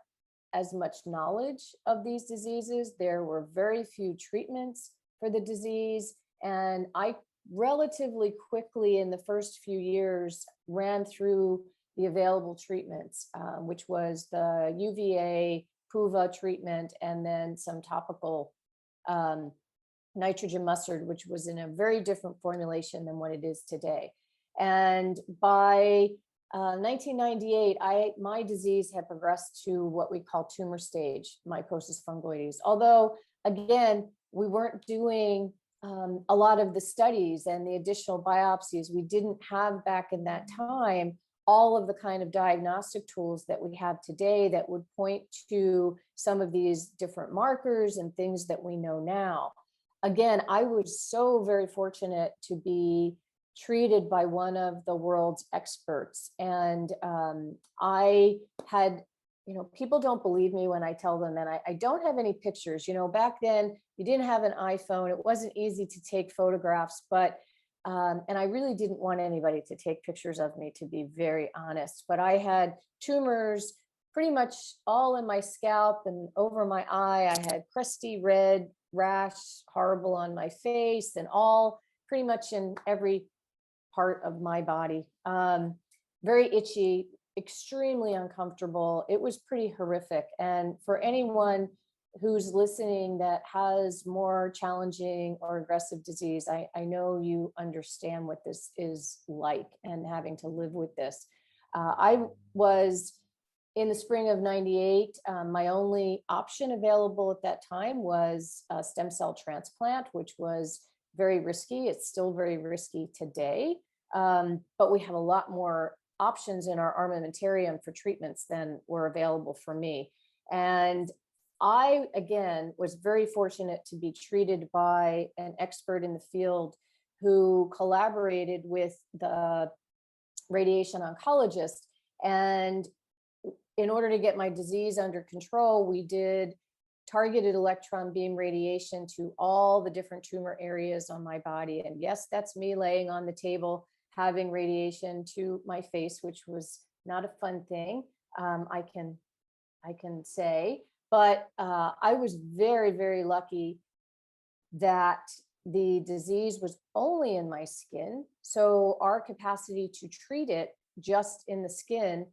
B: as much knowledge of these diseases. There were very few treatments for the disease. And I relatively quickly, in the first few years, ran through the available treatments, which was the UVA, PUVA treatment, and then some topical nitrogen mustard, which was in a very different formulation than what it is today. And by 1998, my disease had progressed to what we call tumor stage mycosis fungoides. Although, again, we weren't doing a lot of the studies and the additional biopsies. We didn't have back in that time all of the kind of diagnostic tools that we have today that would point to some of these different markers and things that we know now. Again, I was so very fortunate to be treated by one of the world's experts. And I had, people don't believe me when I tell them, and I don't have any pictures. Back then you didn't have an iPhone. It wasn't easy to take photographs, but and I really didn't want anybody to take pictures of me, to be very honest. But I had tumors pretty much all in my scalp and over my eye. I had crusty red rash, horrible on my face, and all pretty much in every part of my body. Very itchy, extremely uncomfortable. It was pretty horrific. And for anyone who's listening that has more challenging or aggressive disease, I know you understand what this is like and having to live with this. I was in the spring of '98, my only option available at that time was a stem cell transplant, which was very risky. It's still very risky today, but we have a lot more options in our armamentarium for treatments than were available for me. And I, again, was very fortunate to be treated by an expert in the field who collaborated with the radiation oncologist. And in order to get my disease under control, we did targeted electron beam radiation to all the different tumor areas on my body. And yes, that's me laying on the table having radiation to my face, which was not a fun thing, I can say. But I was very, very lucky that the disease was only in my skin. So our capacity to treat it just in the skin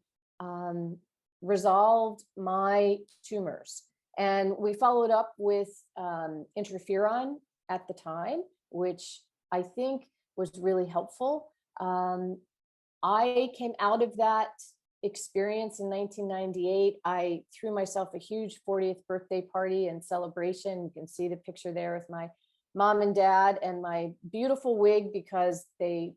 B: resolved my tumors. And we followed up with interferon at the time, which I think was really helpful. I came out of that experience in 1998. I threw myself a huge 40th birthday party and celebration. You can see the picture there with my mom and dad and my beautiful wig, because they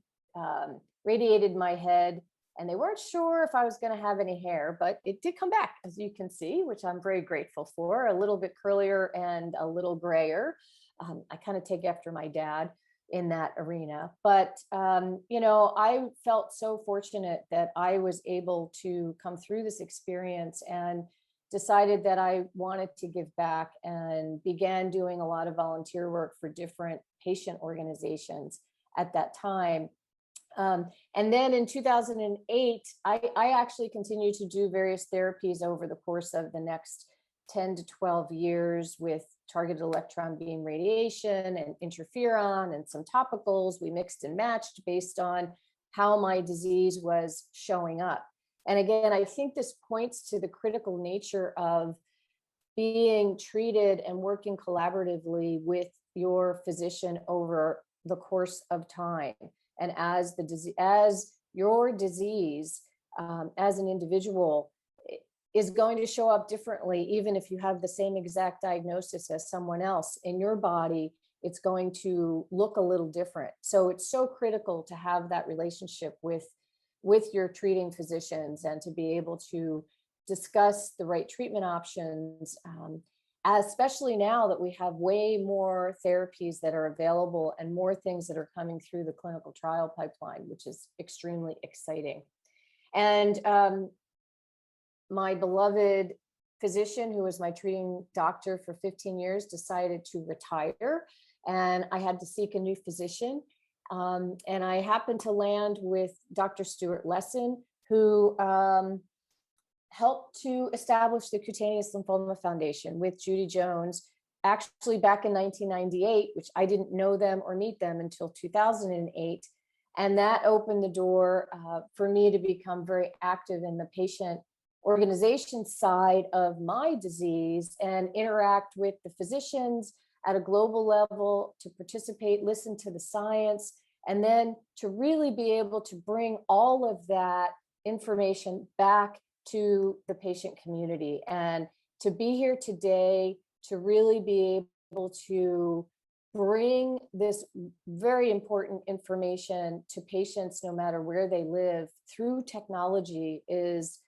B: radiated my head and they weren't sure if I was going to have any hair, but it did come back, as you can see, which I'm very grateful for. A little bit curlier and a little grayer. I kind of take after my dad in that arena. But, you know, I felt so fortunate that I was able to come through this experience and decided that I wanted to give back, and began doing a lot of volunteer work for different patient organizations at that time. And then in 2008, I actually continued to do various therapies over the course of the next 10 to 12 years with targeted electron beam radiation and interferon and some topicals. We mixed and matched based on how my disease was showing up. And again, I think this points to the critical nature of being treated and working collaboratively with your physician over the course of time. And as your disease, as an individual, is going to show up differently, even if you have the same exact diagnosis as someone else in your body, it's going to look a little different. So it's so critical to have that relationship with your treating physicians and to be able to discuss the right treatment options, especially now that we have way more therapies that are available and more things that are coming through the clinical trial pipeline, which is extremely exciting. And my beloved physician, who was my treating doctor for 15 years, decided to retire, and I had to seek a new physician. And I happened to land with Dr. Stuart Lesson, who helped to establish the Cutaneous Lymphoma Foundation with Judy Jones, actually back in 1998, which I didn't know them or meet them until 2008. And that opened the door for me to become very active in the patient organization side of my disease and interact with the physicians at a global level, to participate, listen to the science, and then to really be able to bring all of that information back to the patient community. And to be here today, to really be able to bring this very important information to patients, no matter where they live, through technology is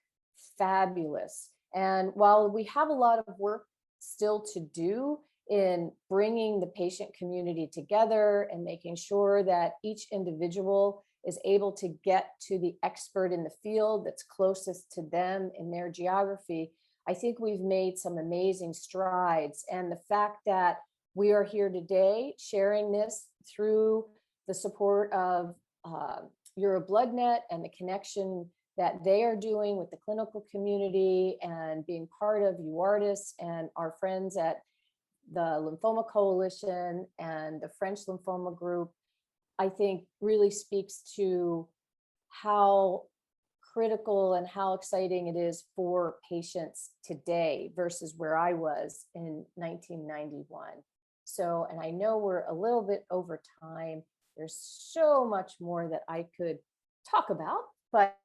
B: fabulous. And while we have a lot of work still to do in bringing the patient community together and making sure that each individual is able to get to the expert in the field that's closest to them in their geography, I think we've made some amazing strides. And the fact that we are here today sharing this through the support of EuroBloodNet and the connection that they are doing with the clinical community, and being part of Eurordis and our friends at the Lymphoma Coalition and the French Lymphoma Group, I think really speaks to how critical and how exciting it is for patients today versus where I was in 1991. So, and I know we're a little bit over time. There's so much more that I could talk about, but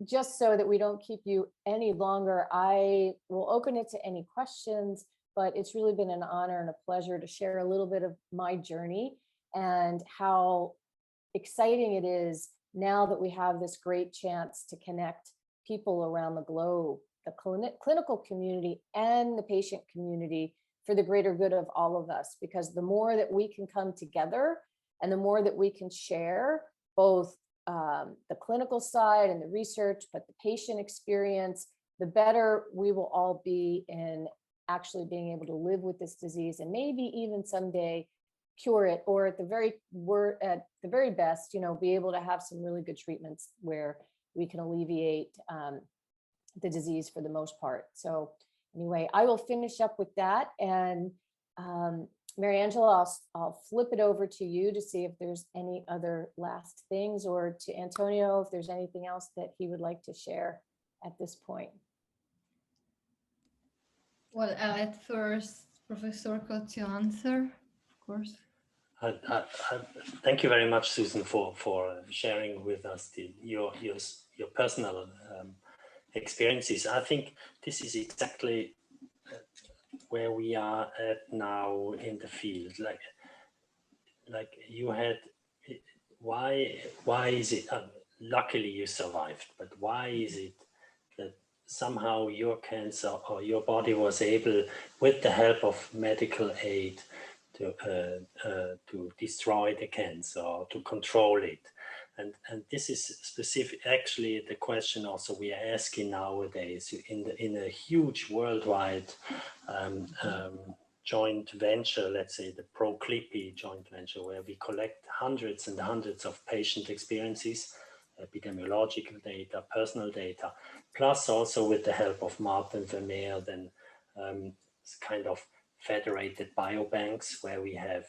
B: just so that we don't keep you any longer, I will open it to any questions, but it's really been an honor and a pleasure to share a little bit of my journey and how exciting it is now that we have this great chance to connect people around the globe, the clinical community and the patient community, for the greater good of all of us. Because the more that we can come together and the more that we can share both the clinical side and the research, but the patient experience, the better we will all be in actually being able to live with this disease and maybe even someday cure it, or at the very best, be able to have some really good treatments where we can alleviate the disease for the most part. So anyway, I will finish up with that. And Mariangela, I'll flip it over to you to see if there's any other last things, or to Antonio, if there's anything else that he would like to share at this point.
A: Well, I'll let first Professor Cozzio answer, of course.
C: Thank you very much, Susan, for sharing with us your personal experiences. I think this is exactly where we are at now in the field. Like you had, why is it? Luckily, you survived, but why is it that somehow your cancer or your body was able, with the help of medical aid, to destroy the cancer or to control it? And this is specific, actually, the question also we are asking nowadays in a huge worldwide joint venture, let's say the ProClippi joint venture, where we collect hundreds and hundreds of patient experiences, epidemiological data, personal data, plus also with the help of Martin Vermeer, then kind of federated biobanks where we have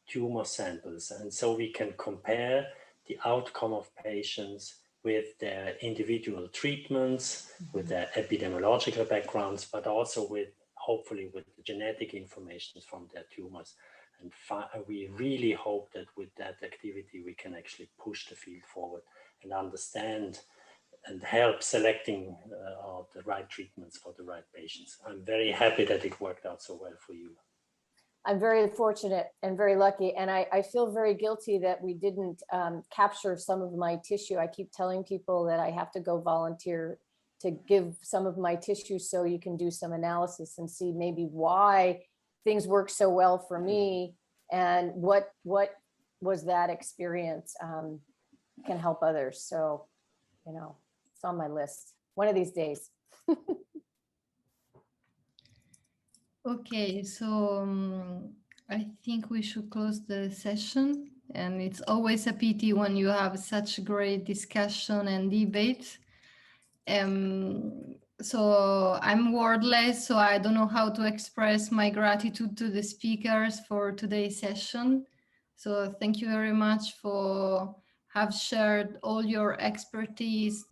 C: tumor samples. And so we can compare the outcome of patients with their individual treatments, with their epidemiological backgrounds, but also with, hopefully, with the genetic information from their tumors. And we really hope that with that activity, we can actually push the field forward and understand and help selecting the right treatments for the right patients. I'm very happy that it worked out so well for you.
B: I'm very fortunate and very lucky. And I feel very guilty that we didn't capture some of my tissue. I keep telling people that I have to go volunteer to give some of my tissue so you can do some analysis and see maybe why things work so well for me and what was that experience can help others. So, it's on my list one of these days.
A: Okay, so I think we should close the session, and it's always a pity when you have such great discussion and debate. So I'm wordless, so I don't know how to express my gratitude to the speakers for today's session. So thank you very much for have shared all your expertise.